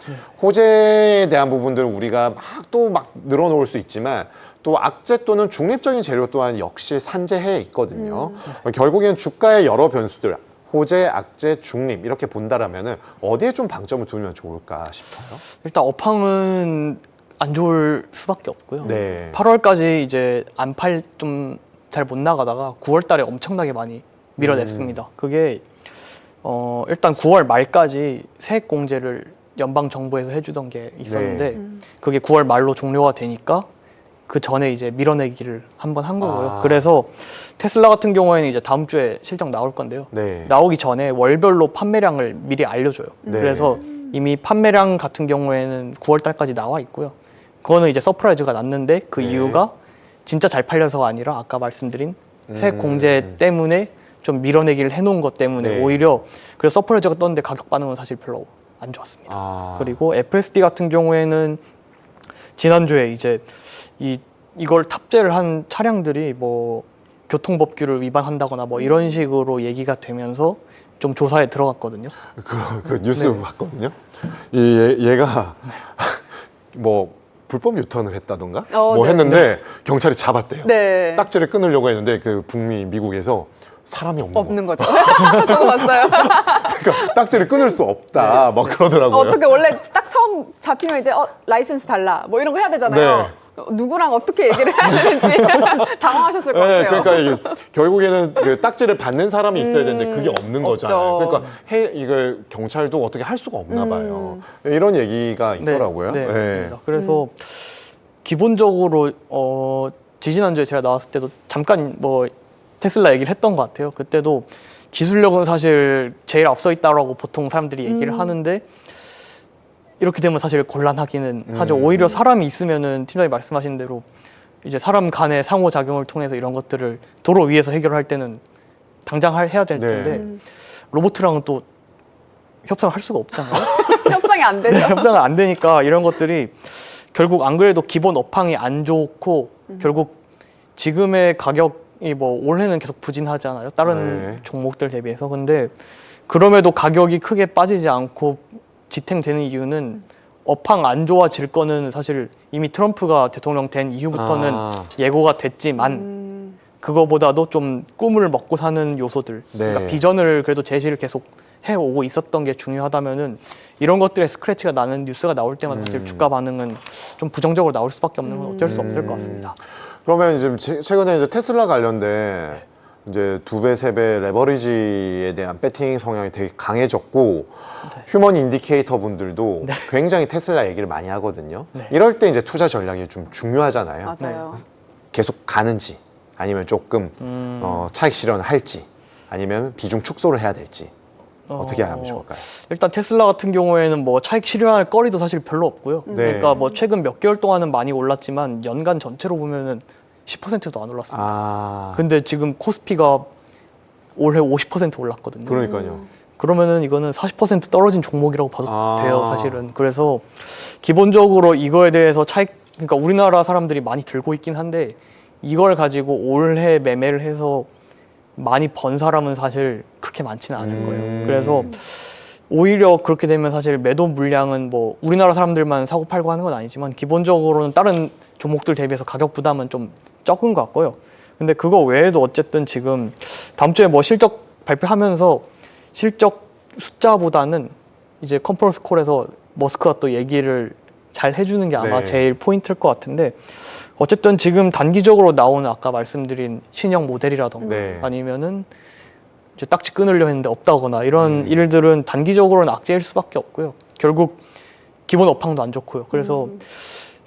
호재에 대한 부분들은 우리가 막 늘어놓을 수 있지만 또 악재 또는 중립적인 재료 또한 역시 산재해 있거든요. 결국엔 주가의 여러 변수들 호재, 악재, 중립 이렇게 본다라면은 어디에 좀 방점을 두면 좋을까 싶어요. 일단 업황은 안 좋을 수밖에 없고요. 네. 8월까지 이제 좀 잘 못 나가다가 9월 달에 엄청나게 많이 밀어냈습니다. 그게 일단 9월 말까지 세액 공제를 연방 정부에서 해주던 게 있었는데 그게 9월 말로 종료가 되니까 그 전에 이제 밀어내기를 한번 한 거고요. 그래서 테슬라 같은 경우에는 이제 다음 주에 실적 나올 건데요. 네. 나오기 전에 월별로 판매량을 미리 알려줘요. 네. 그래서 이미 판매량 같은 경우에는 9월 달까지 나와 있고요. 그거는 이제 서프라이즈가 났는데 그 네. 이유가 진짜 잘 팔려서가 아니라 아까 말씀드린 세액 공제 때문에 좀 밀어내기를 해놓은 것 때문에 네. 오히려 그래서 서프라이즈가 떴는데 가격 반응은 사실 별로 안 좋았습니다. 그리고 FSD 같은 경우에는 지난주에 이제 이걸 탑재를 한 차량들이 뭐 교통법규를 위반한다거나 뭐 이런 식으로 얘기가 되면서 좀 조사에 들어갔거든요. 그 뉴스 네. 봤거든요. 얘가 뭐 불법 유턴을 했다던가 뭐 네. 했는데 경찰이 잡았대요. 네. 딱지를 끊으려고 했는데 그 북미 미국에서 사람이 없는 거. 없는 거죠. 저도 봤어요. 그러니까 딱지를 끊을 수 없다. 막 그러더라고요. 어떻게 원래 딱 처음 잡히면 이제 라이센스 달라 뭐 이런 거 해야 되잖아요. 누구랑 어떻게 얘기를 해야 되는지 당황하셨을 것 네, 같아요. 그러니까 이게 결국에는 그 딱지를 받는 사람이 있어야 되는데 그게 없는 없죠. 거잖아요. 그러니까 이걸 경찰도 어떻게 할 수가 없나 봐요. 이런 얘기가 있더라고요. 네, 맞습니다. 그래서 기본적으로 지지난주에 제가 나왔을 때도 잠깐 뭐 테슬라 얘기를 했던 것 같아요. 그때도 기술력은 사실 제일 앞서 있다라고 보통 사람들이 얘기를 하는데 이렇게 되면 사실 곤란하기는 하죠. 오히려 사람이 있으면은 팀장이 말씀하신 대로 이제 사람 간의 상호작용을 통해서 이런 것들을 도로 위에서 해결할 때는 당장 해야 될 텐데 로봇이랑은 또 협상을 할 수가 없잖아요. 협상이 안 되죠. 협상은 안 되니까 이런 것들이 결국 안 그래도 기본 업황이 안 좋고 결국 지금의 가격이 뭐 올해는 계속 부진하잖아요. 다른 종목들 대비해서. 근데 그럼에도 가격이 크게 빠지지 않고 지탱되는 이유는 업황 안 좋아질 거는 사실 이미 트럼프가 대통령 된 이후부터는 예고가 됐지만 그거보다도 좀 꿈을 먹고 사는 요소들, 그러니까 비전을 그래도 제시를 계속 해오고 있었던 게 중요하다면은 이런 것들에 스크래치가 나는 뉴스가 나올 때마다 사실 주가 반응은 좀 부정적으로 나올 수밖에 없는 건 어쩔 수 없을 것 같습니다. 그러면 지금 최근에 이제 테슬라 관련된 이제 2배, 3배 레버리지에 대한 배팅 성향이 되게 강해졌고 휴먼 인디케이터 분들도 굉장히 테슬라 얘기를 많이 하거든요. 이럴 때 이제 투자 전략이 좀 중요하잖아요. 맞아요. 계속 가는지 아니면 조금 차익 실현을 할지 아니면 비중 축소를 해야 될지 어떻게 하면 좋을까요? 일단 테슬라 같은 경우에는 뭐 차익 실현할 거리도 사실 별로 없고요. 그러니까 뭐 최근 몇 개월 동안은 많이 올랐지만 연간 전체로 보면은 10%도 안 올랐습니다. 근데 지금 코스피가 올해 50% 올랐거든요. 그러니까요. 그러면은 이거는 40% 떨어진 종목이라고 봐도 돼요, 사실은. 그래서 기본적으로 이거에 대해서 그러니까 우리나라 사람들이 많이 들고 있긴 한데 이걸 가지고 올해 매매를 해서 많이 번 사람은 사실 그렇게 많지는 않을 거예요. 그래서 오히려 그렇게 되면 사실 매도 물량은 뭐 우리나라 사람들만 사고 팔고 하는 건 아니지만 기본적으로는 다른 종목들 대비해서 가격 부담은 좀 적은 것 같고요. 근데 그거 외에도 어쨌든 지금 다음 주에 뭐 실적 발표하면서 실적 숫자보다는 이제 컨퍼런스 콜에서 머스크가 또 얘기를 잘 해주는 게 아마 제일 포인트일 것 같은데 어쨌든 지금 단기적으로 나오는 아까 말씀드린 신형 모델이라던가 아니면은 이제 딱지 끊으려 했는데 없다거나 이런 일들은 단기적으로는 악재일 수밖에 없고요. 결국 기본 업황도 안 좋고요. 그래서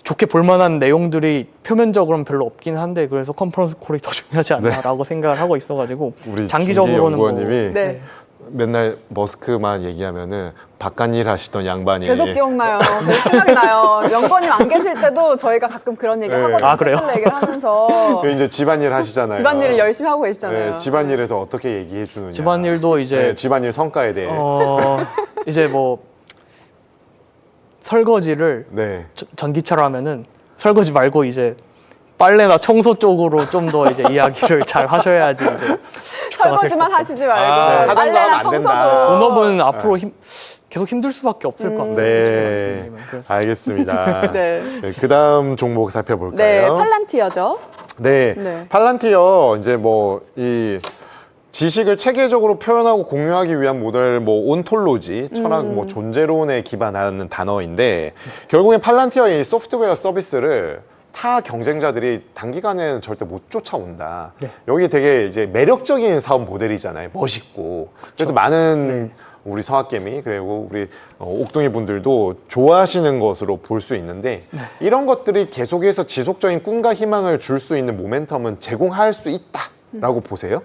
좋게 볼만한 내용들이 표면적으로는 별로 없긴 한데 그래서 컨퍼런스 콜이 더 중요하지 않나라고 생각을 하고 있어가지고 우리 장기적으로는 뭐 연구원님이 맨날 머스크만 얘기하면은 바깥일 하시던 양반이 계속 기억나요. 계속 생각이 나요. 연구원님 안 계실 때도 저희가 가끔 그런 얘기 하거든요. 아, 그래요? 테슬라 얘기를 하면서 이제 집안일 하시잖아요. 집안일을 열심히 하고 계시잖아요. 집안일에서 어떻게 얘기해 주느냐. 집안일도 이제 집안일 성과에 대해. 이제 뭐 설거지를 전기차로 하면은 설거지 말고 이제 빨래나 청소 쪽으로 좀 더 이제 이야기를 잘 하셔야지 이제 설거지만 하시지 말고 빨래나 청소도. 본업은 앞으로 계속 힘들 수밖에 없을 것 같아요. 네, 알겠습니다. 네. 그 다음 종목 살펴볼까요? 네, 팔란티어죠. 네. 팔란티어 이제 뭐 이 지식을 체계적으로 표현하고 공유하기 위한 모델, 뭐 온톨로지, 철학, 뭐 존재론에 기반하는 단어인데 결국엔 팔란티어의 소프트웨어 서비스를 타 경쟁자들이 단기간에는 절대 못 쫓아온다. 여기 되게 이제 매력적인 사업 모델이잖아요. 멋있고. 그래서 많은 우리 성악개미 그리고 우리 옥동이 분들도 좋아하시는 것으로 볼 수 있는데 이런 것들이 계속해서 지속적인 꿈과 희망을 줄 수 있는 모멘텀은 제공할 수 있다라고 보세요?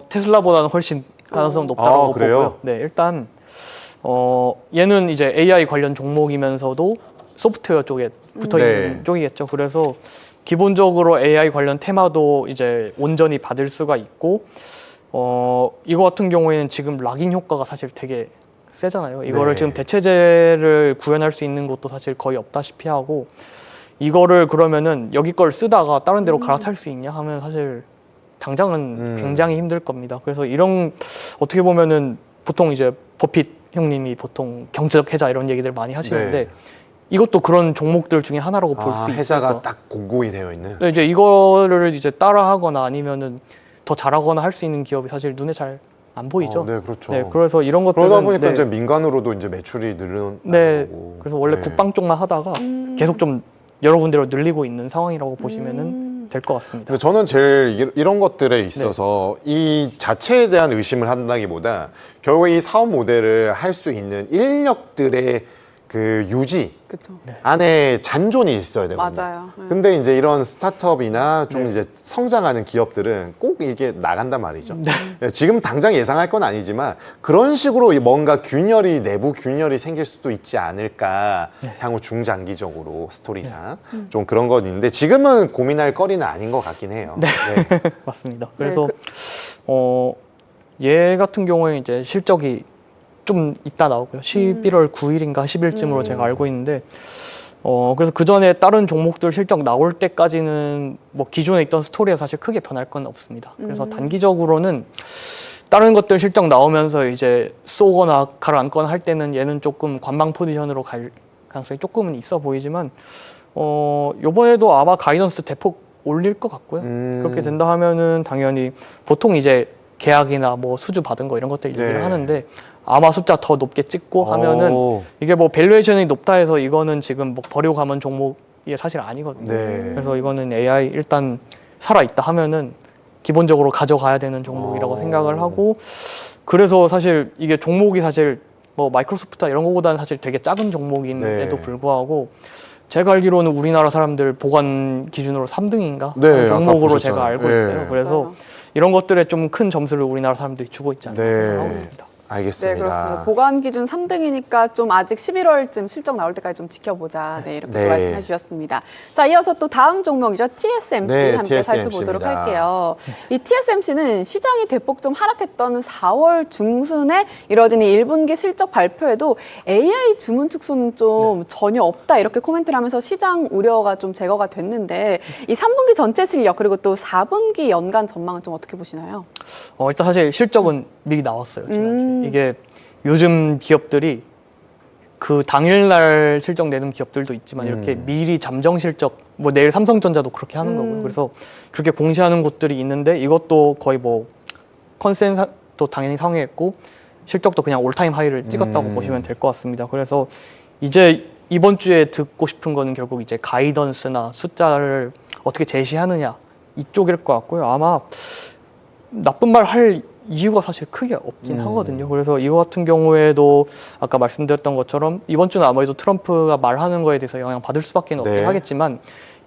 테슬라보다는 훨씬 가능성 높다고 보고요. 네, 일단 얘는 이제 AI 관련 종목이면서도 소프트웨어 쪽에 붙어 있는 쪽이겠죠. 그래서 기본적으로 AI 관련 테마도 이제 온전히 받을 수가 있고 이거 같은 경우에는 지금 락인 효과가 사실 되게 세잖아요. 이거를 지금 대체제를 구현할 수 있는 것도 사실 거의 없다시피 하고 이거를 그러면은 여기 걸 쓰다가 다른 데로 갈아탈 수 있냐 하면 사실 당장은 굉장히 힘들 겁니다. 그래서 이런 어떻게 보면은 보통 이제 버핏 형님이 보통 경제적 해자 이런 얘기들 많이 하시는데 이것도 그런 종목들 중에 하나라고 볼 수 있어요. 해자가 딱 공고히 되어 있는. 이제 이거를 이제 따라하거나 아니면은 더 잘하거나 할 수 있는 기업이 사실 눈에 잘 안 보이죠. 네, 그렇죠. 네, 그래서 이런 것들은 그러다 보니까 네, 이제 민간으로도 이제 매출이 늘어나는 네, 거고. 그래서 원래 네. 국방 쪽만 하다가 계속 좀 여러 군데로 늘리고 있는 상황이라고 보시면은 될 것 같습니다. 근데 저는 제일 이런 것들에 있어서 이 자체에 대한 의심을 한다기보다 결국 이 사업 모델을 할 수 있는 인력들의 그 유지 그렇죠. 안에 잔존이 있어야 되거든요. 맞아요. 네. 근데 이제 이런 스타트업이나 좀 네. 이제 성장하는 기업들은 꼭 이게 나간단 말이죠. 지금 당장 예상할 건 아니지만 그런 식으로 뭔가 균열이 내부 균열이 생길 수도 있지 않을까. 향후 중장기적으로 스토리상 좀 그런 건 있는데 지금은 고민할 거리는 아닌 것 같긴 해요. 네. 맞습니다. 그래서 얘 같은 경우에 이제 실적이 좀 이따 나오고요. 11월 9일인가 10일쯤으로 제가 알고 있는데 그래서 그 전에 다른 종목들 실적 나올 때까지는 뭐 기존에 있던 스토리에 사실 크게 변할 건 없습니다. 그래서 단기적으로는 다른 것들 실적 나오면서 이제 쏘거나 가라앉거나 할 때는 얘는 조금 관망 포지션으로 갈 가능성이 조금은 있어 보이지만 요번에도 아마 가이던스 대폭 올릴 것 같고요. 그렇게 된다 하면은 당연히 보통 이제 계약이나 뭐 수주 받은 거 이런 것들 얘기를 네. 하는데 아마 숫자 더 높게 찍고 하면은 오. 이게 뭐 밸류에이션이 높다 해서 이거는 지금 뭐 버리고 가면 종목이 사실 아니거든요. 네. 그래서 이거는 AI 일단 살아있다 하면은 기본적으로 가져가야 되는 종목이라고 생각을 하고 그래서 사실 이게 종목이 사실 뭐 마이크로소프트 이런 거보다는 사실 되게 작은 종목인데도 네. 불구하고 제가 알기로는 우리나라 사람들 보관 기준으로 3등인가 네, 아까 종목으로 보셨잖아요. 제가 알고 네. 있어요. 그래서 맞아요. 이런 것들에 좀 큰 점수를 우리나라 사람들이 주고 있지 않나 네. 생각하고 있습니다. 네, 알겠습니다. 그렇습니다. 보관 기준 3등이니까 좀 아직 11월쯤 실적 나올 때까지 좀 지켜보자. 네, 이렇게 네. 또 말씀해 주셨습니다. 자, 이어서 또 다음 종목이죠. TSMC 네, 함께 TSMC 입니다. 살펴보도록 할게요. 이 TSMC는 시장이 대폭 좀 하락했던 4월 중순에 이뤄진 이 1분기 실적 발표에도 AI 주문 축소는 좀 전혀 없다. 이렇게 코멘트를 하면서 시장 우려가 좀 제거가 됐는데 이 3분기 전체 실력 그리고 또 4분기 연간 전망은 좀 어떻게 보시나요? 일단 사실 실적은 미리 나왔어요. 지난주에. 이게 요즘 기업들이 그 당일날 실적 내는 기업들도 있지만 이렇게 미리 잠정 실적 뭐 내일 삼성전자도 그렇게 하는 거고요. 그래서 그렇게 공시하는 곳들이 있는데 이것도 거의 뭐 컨센서스도 당연히 상회했고 실적도 그냥 올타임 하이를 찍었다고 보시면 될 것 같습니다. 그래서 이제 이번 주에 듣고 싶은 거는 결국 이제 가이던스나 숫자를 어떻게 제시하느냐 이쪽일 것 같고요. 아마 나쁜 말 할 이유가 사실 크게 없긴 하거든요. 그래서 이거 같은 경우에도 아까 말씀드렸던 것처럼 이번 주는 아무래도 트럼프가 말하는 거에 대해서 영향 받을 수밖에 없긴 네. 하겠지만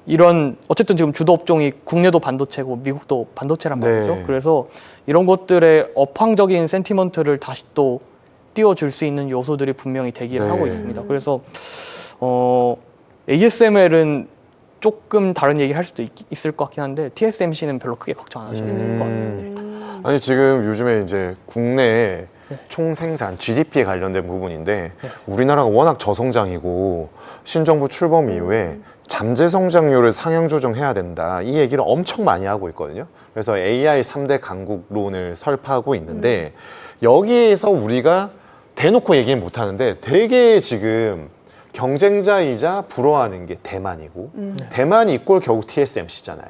이런 어쨌든 지금 주도 업종이 국내도 반도체고 미국도 반도체란 말이죠. 네. 그래서 이런 것들의 업황적인 센티먼트를 다시 또 띄워줄 수 있는 요소들이 분명히 대기를 네. 하고 있습니다. 그래서 ASML은 조금 다른 얘기를 할 수도 있을 것 같긴 한데 TSMC는 별로 크게 걱정 안 하셔도 될 것 같아요. 아니 지금 요즘에 이제 국내 총생산 GDP에 관련된 부분인데 우리나라가 워낙 저성장이고 신정부 출범 이후에 잠재 성장률을 상향 조정해야 된다 이 얘기를 엄청 많이 하고 있거든요. 그래서 AI 3대 강국론을 설파하고 있는데 여기에서 우리가 대놓고 얘기는 못 하는데 되게 지금 경쟁자이자 부러워하는 게 대만이고 대만이 이꼴 결국 TSMC잖아요.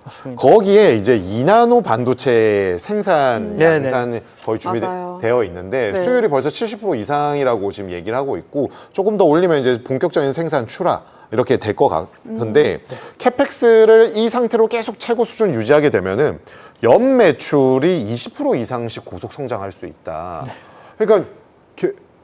맞습니다. 거기에 이제 2나노 반도체 생산 네, 양산이 거의 맞아요. 준비되어 있는데 네. 수율이 벌써 70% 이상이라고 지금 얘기를 하고 있고 조금 더 올리면 이제 본격적인 생산 출하 이렇게 될 것 같은데 캐펙스를 이 상태로 계속 최고 수준 유지하게 되면은 연 매출이 20% 이상씩 고속 성장할 수 있다. 그러니까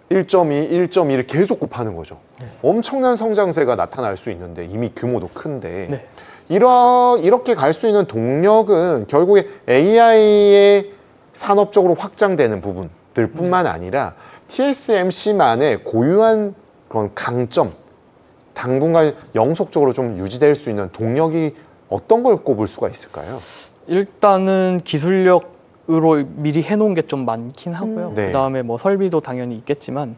1.2, 1.1을 계속 곱하는 거죠. 엄청난 성장세가 나타날 수 있는데 이미 규모도 큰데 네. 이렇게 갈 수 있는 동력은 결국에 AI의 산업적으로 확장되는 부분들 뿐만 아니라 TSMC만의 고유한 그런 강점, 당분간 영속적으로 좀 유지될 수 있는 동력이 어떤 걸 꼽을 수가 있을까요? 일단은 기술력으로 미리 해놓은 게 좀 많긴 하고요. 네. 그다음에 뭐 설비도 당연히 있겠지만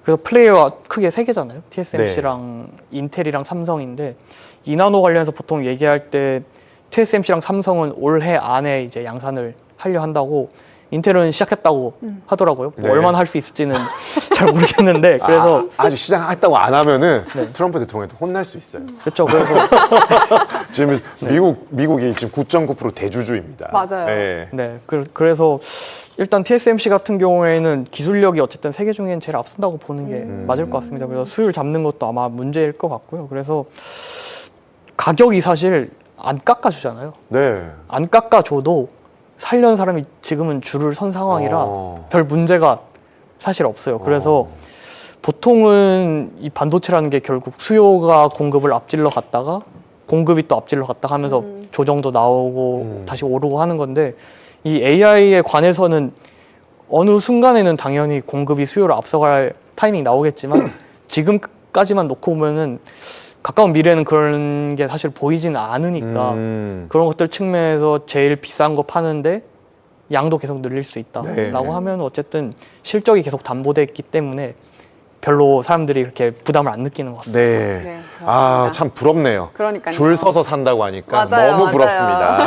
그래서 플레이어가 크게 세 개잖아요. TSMC랑 인텔이랑 삼성인데 이나노 관련해서 보통 얘기할 때 TSMC랑 삼성은 올해 안에 이제 양산을 하려 한다고 인텔은 시작했다고 하더라고요. 뭐 네. 얼마나 할 수 있을지는 잘 모르겠는데 그래서 아직 시작했다고 안 하면은 네. 트럼프 대통령한테 혼날 수 있어요. 그렇죠. 그래서 지금 미국이 지금 9.9% 대주주입니다. 맞아요. 네. 네, 그래서 일단 TSMC 같은 경우에는 기술력이 어쨌든 세계 중엔 제일 앞선다고 보는 게 맞을 것 같습니다. 그래서 수율 잡는 것도 아마 문제일 것 같고요. 그래서 가격이 사실 안 깎아주잖아요. 네. 안 깎아줘도 살려는 사람이 지금은 줄을 선 상황이라 별 문제가 사실 없어요. 그래서 보통은 이 반도체라는 게 결국 수요가 공급을 앞질러 갔다가 공급이 또 앞질러 갔다가 하면서 조정도 나오고 다시 오르고 하는 건데 이 AI에 관해서는 어느 순간에는 당연히 공급이 수요를 앞서갈 타이밍이 나오겠지만 지금까지만 놓고 보면은 가까운 미래는 그런 게 사실 보이지는 않으니까 그런 것들 측면에서 제일 비싼 거 파는데 양도 계속 늘릴 수 있다라고 네. 하면 어쨌든 실적이 계속 담보돼 있기 때문에 별로 사람들이 그렇게 부담을 안 느끼는 것 같습니다. 네. 네, 아, 그렇습니다. 참 부럽네요. 그러니까요. 줄 서서 산다고 하니까 맞아요, 너무 맞아요. 부럽습니다.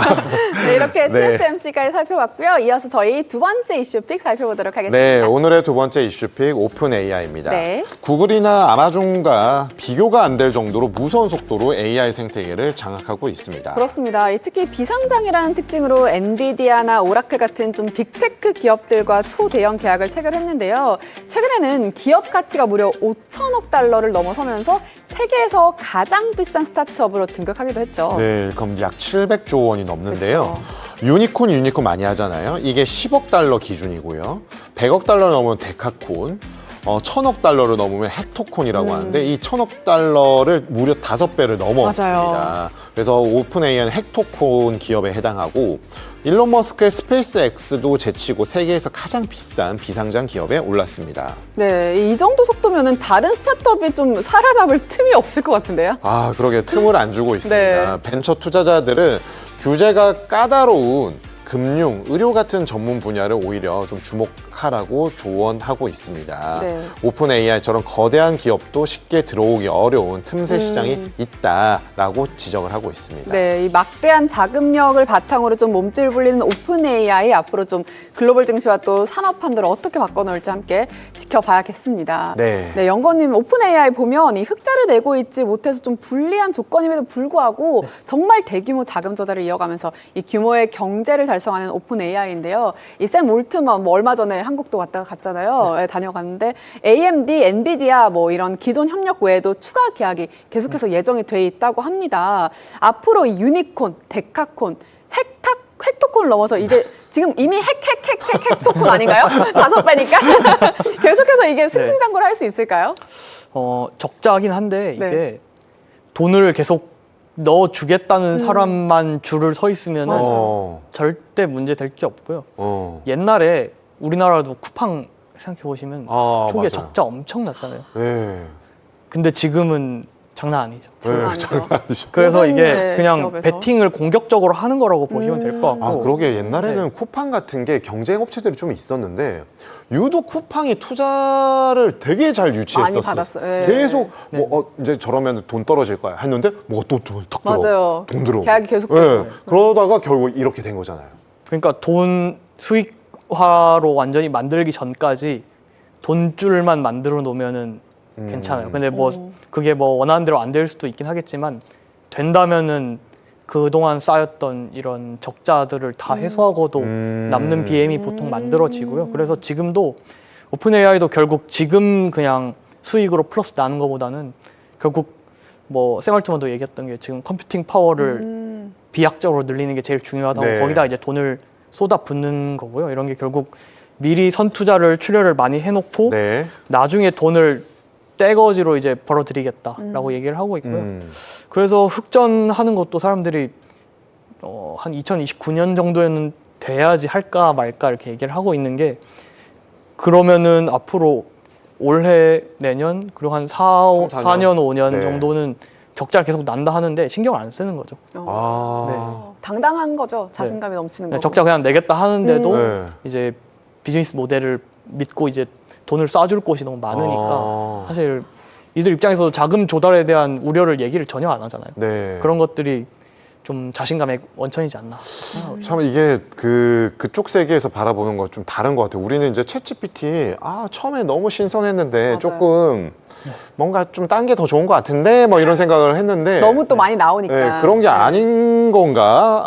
네, 이렇게 네. TSMC까지 살펴봤고요. 이어서 저희 두 번째 이슈픽 살펴보도록 하겠습니다. 네, 오늘의 두 번째 이슈픽 오픈 AI입니다. 네. 구글이나 아마존과 비교가 안 될 정도로 무서운 속도로 AI 생태계를 장악하고 있습니다. 그렇습니다. 특히 비상장이라는 특징으로 엔비디아나 오라클 같은 좀 빅테크 기업들과 초대형 계약을 체결했는데요. 최근에는 기업 가치가 무려 5천억 달러를 넘어서면서 세계에서 가장 비싼 스타트업으로 등극하기도 했죠. 네, 그럼 약 700조 원이 넘는데요. 그렇죠. 유니콘 많이 하잖아요. 이게 10억 달러 기준이고요. 100억 달러 넘으면 데카콘, 1000억 달러를 넘으면 헥토콘이라고 하는데 이 1000억 달러를 무려 5배를 넘었습니다. 맞아요. 그래서 오픈 AI는 헥토콘 기업에 해당하고 일론 머스크의 스페이스 X도 제치고 세계에서 가장 비싼 비상장 기업에 올랐습니다. 네, 이 정도 속도면은 다른 스타트업이 좀 살아남을 틈이 없을 것 같은데요. 아, 그러게 틈을 안 주고 있습니다. 네. 벤처 투자자들은 규제가 까다로운 금융, 의료 같은 전문 분야를 오히려 좀 주목하라고 조언하고 있습니다. 네. 오픈 AI처럼 거대한 기업도 쉽게 들어오기 어려운 틈새 시장이 있다라고 지적을 하고 있습니다. 네, 이 막대한 자금력을 바탕으로 좀 몸집을 불리는 오픈 AI 앞으로 좀 글로벌 증시와 또 산업 판도를 어떻게 바꿔놓을지 함께 지켜봐야겠습니다. 네. 네, 영건님 오픈 AI 보면 이 흑자를 내고 있지 못해서 좀 불리한 조건임에도 불구하고 정말 대규모 자금 조달을 이어가면서 이 규모의 경제를 달성하는 오픈 AI인데요. 이 샘 올트먼 뭐 얼마 전에 한국도 갔잖아요. 네, 다녀갔는데 AMD, 엔비디아 뭐 이런 기존 협력 외에도 추가 계약이 계속해서 예정이 돼 있다고 합니다. 앞으로 이 유니콘, 데카콘, 헥토콘을 넘어서 이제 지금 이미 헥토콘 아닌가요? 5배니까 계속해서 이게 승승장구를 할 수 있을까요? 적자긴 한데 이게 네. 돈을 계속 넣어주겠다는 사람만 줄을 서 있으면 어, 절대 문제 될 게 없고요. 어. 옛날에 우리나라도 쿠팡 생각해 보시면 아, 초기에 맞아요. 적자 엄청 났잖아요. 네. 근데 지금은 장난 아니죠. 장난 아니죠. 장난 아니죠. 그래서 모든 이게 네, 그냥 기업에서. 베팅을 공격적으로 하는 거라고 보시면 될 것 같고. 아, 그러게 옛날에는 네. 쿠팡 같은 게 경쟁 업체들이 좀 있었는데 유독 쿠팡이 투자를 되게 잘 유치했었어요. 많이 받았어요. 네. 계속 뭐 이제 저러면 돈 떨어질 거야 했는데 뭐 또 돈이 탁 들어. 맞아요. 돈 들어. 계약이 계속 네. 되고. 그러다가 결국 이렇게 된 거잖아요. 그러니까 돈 수익화로 완전히 만들기 전까지 돈줄만 만들어 놓으면은 괜찮아요. 근데 뭐 그게 뭐 원하는 대로 안 될 수도 있긴 하겠지만 된다면은 그동안 쌓였던 이런 적자들을 다 해소하고도 남는 BM이 보통 만들어지고요. 그래서 지금도 오픈 AI도 결국 지금 그냥 수익으로 플러스 나는 것보다는 결국 뭐 세말트먼도 얘기했던 게 지금 컴퓨팅 파워를 비약적으로 늘리는 게 제일 중요하다고 네. 거기다 이제 돈을 쏟아 붓는 거고요. 이런 게 결국 미리 선투자를 출혈을 많이 해놓고 네. 나중에 돈을 떼거지로 이제 벌어들이겠다라고 얘기를 하고 있고요. 그래서 흑전하는 것도 사람들이 한 2029년 정도에는 돼야지 할까 말까 이렇게 얘기를 하고 있는 게 그러면은 앞으로 올해 내년 그리고 한 4년 5년 네. 정도는 적자를 계속 난다 하는데 신경을 안 쓰는 거죠. 아. 당당한 거죠. 자신감이 넘치는 거. 적자 그냥 내겠다 하는데도 네. 이제 비즈니스 모델을 믿고 이제 돈을 쏴줄 곳이 너무 많으니까 아. 사실 이들 입장에서도 자금 조달에 대한 우려를 얘기를 전혀 안 하잖아요. 네. 그런 것들이 좀 자신감의 원천이지 않나. 참 이게 그쪽 세계에서 바라보는 건 좀 다른 것 같아요. 우리는 이제 챗GPT 처음에 너무 신선했는데 맞아요. 조금 뭔가 좀 딴 게 더 좋은 것 같은데 뭐 이런 생각을 했는데 너무 또 많이 나오니까. 네, 그런 게 아닌 건가?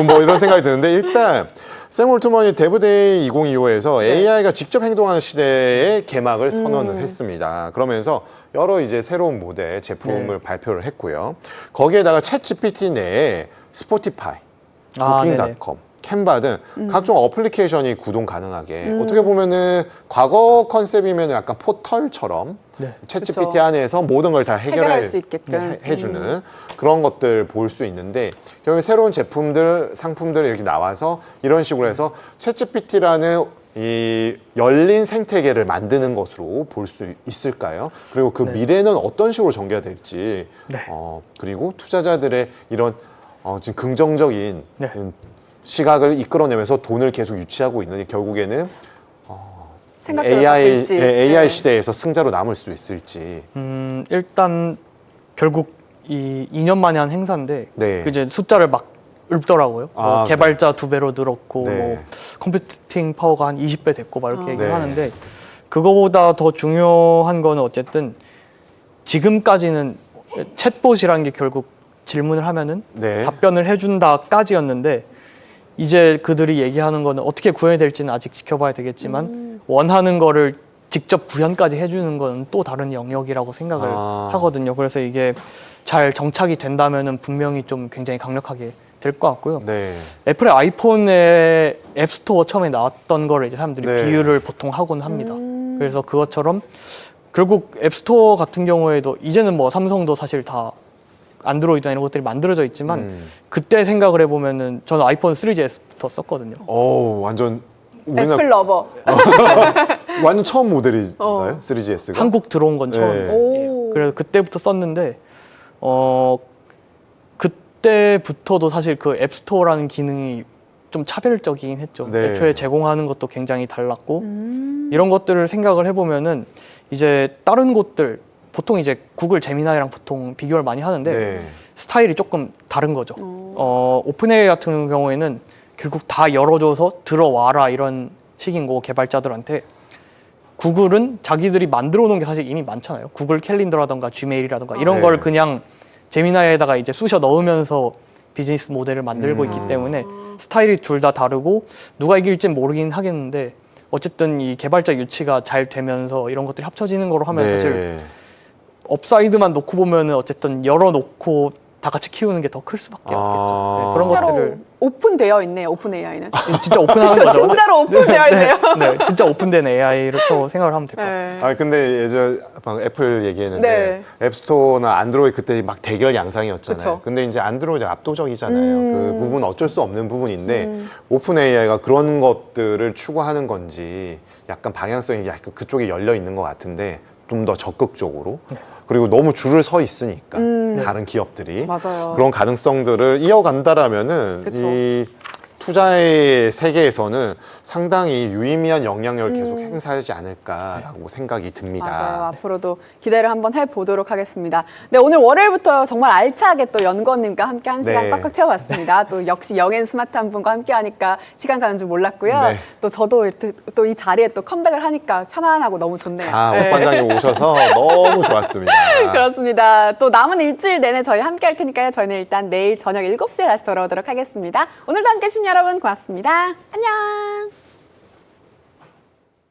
뭐 이런 생각이 드는데 일단 샘 올트먼이 데브데이 2025에서 AI가 직접 행동하는 시대의 개막을 선언을 했습니다. 그러면서 여러 이제 새로운 모델 제품을 발표를 했고요. 거기에다가 챗GPT 내에 스포티파이, 부킹닷컴, 캔바 등 각종 어플리케이션이 구동 가능하게 어떻게 보면은 과거 컨셉이면 약간 포털처럼 네. 챗GPT 그쵸. 안에서 모든 걸 다 해결할 수 있게끔. 해주는 그런 것들 볼 수 있는데 결국 새로운 제품들, 상품들 이렇게 나와서 이런 식으로 해서 챗GPT라는 이 열린 생태계를 만드는 것으로 볼 수 있을까요? 그리고 그 미래는 어떤 식으로 전개가 될지 네. 그리고 투자자들의 이런 지금 긍정적인 네. 시각을 이끌어내면서 돈을 계속 유치하고 있는 결국에는 생각대로 AI 네. 시대에서 승자로 남을 수 있을지. 일단 결국 이 2년 만에 한 행사인데 네. 그 이제 숫자를 막 읊더라고요. 뭐 네. 개발자 2배로 늘었고 네. 뭐 컴퓨팅 파워가 한 20배 됐고 막 이렇게 얘기를 네. 하는데 그거보다 더 중요한 거는 어쨌든 지금까지는 챗봇이라는 게 결국 질문을 하면은 네. 답변을 해준다까지였는데 이제 그들이 얘기하는 거는 어떻게 구현이 될지는 아직 지켜봐야 되겠지만 원하는 거를 직접 구현까지 해주는 건 또 다른 영역이라고 생각을 하거든요. 그래서 이게 잘 정착이 된다면은 분명히 좀 굉장히 강력하게 될 것 같고요. 네. 애플의 아이폰의 앱스토어 처음에 나왔던 거를 이제 사람들이 네. 비유를 보통 하곤 합니다. 그래서 그것처럼 결국 앱스토어 같은 경우에도 이제는 뭐 삼성도 사실 다 안드로이드나 이런 것들이 만들어져 있지만 그때 생각을 해보면은 저는 아이폰 3GS부터 썼거든요. 완전 우리나라 애플 러버. 완전 처음 모델인가요? 3GS가? 한국 들어온 건 네. 처음이에요. 오. 그래서 그때부터 썼는데 그때부터도 사실 그 앱스토어라는 기능이 좀 차별적이긴 했죠. 네. 애초에 제공하는 것도 굉장히 달랐고 이런 것들을 생각을 해보면은 이제 다른 곳들 보통 이제 구글 제미나이랑 보통 비교를 많이 하는데 네. 스타일이 조금 다른 거죠. 오픈AI 같은 경우에는 결국 다 열어줘서 들어와라 이런 식인 거고 개발자들한테 구글은 자기들이 만들어 놓은 게 사실 이미 많잖아요. 구글 캘린더라던가 지메일이라던가 이런 네. 걸 그냥 제미나이에다가 이제 쑤셔 넣으면서 비즈니스 모델을 만들고 있기 때문에 스타일이 둘 다 다르고 누가 이길진 모르긴 하겠는데 어쨌든 이 개발자 유치가 잘 되면서 이런 것들이 합쳐지는 거로 하면 네. 사실 업사이드만 놓고 보면은 어쨌든 열어놓고 다 같이 키우는 게 더 클 수밖에 없겠죠. 네, 그런 진짜로 것들을 오픈되어 있네요. 오픈 AI는. 진짜 오픈하는 저 거죠. 진짜로 오픈되어 있네요. 네, 진짜 오픈된 AI로 생각을 하면 될 것 같습니다. 네. 근데 예전 방금 애플 얘기했는데 네. 앱스토어나 안드로이드 그때 막 대결 양상이었잖아요. 그쵸. 근데 이제 안드로이드 압도적이잖아요. 그 부분 어쩔 수 없는 부분인데 오픈 AI가 그런 것들을 추구하는 건지 약간 방향성이 약간 그쪽에 열려 있는 것 같은데 좀 더 적극적으로 그리고 너무 줄을 서 있으니까 다른 기업들이 맞아요. 그런 가능성들을 이어간다라면은 그쵸. 이 투자의 세계에서는 상당히 유의미한 영향력을 계속 행사하지 않을까라고 생각이 듭니다. 맞아요. 앞으로도 기대를 한번 해보도록 하겠습니다. 네, 오늘 월요일부터 정말 알차게 또 연건님과 함께 한 시간 네. 꽉꽉 채워봤습니다. 또 역시 영앤 스마트한 분과 함께 하니까 시간 가는 줄 몰랐고요. 네. 또 저도 또 이 자리에 또 컴백을 하니까 편안하고 너무 좋네요. 옥 반장님 오셔서 너무 좋았습니다. 그렇습니다. 또 남은 일주일 내내 저희 함께 할 테니까요. 저희는 일단 내일 저녁 7시에 다시 돌아오도록 하겠습니다. 오늘도 함께 해주신 여러분 고맙습니다. 안녕.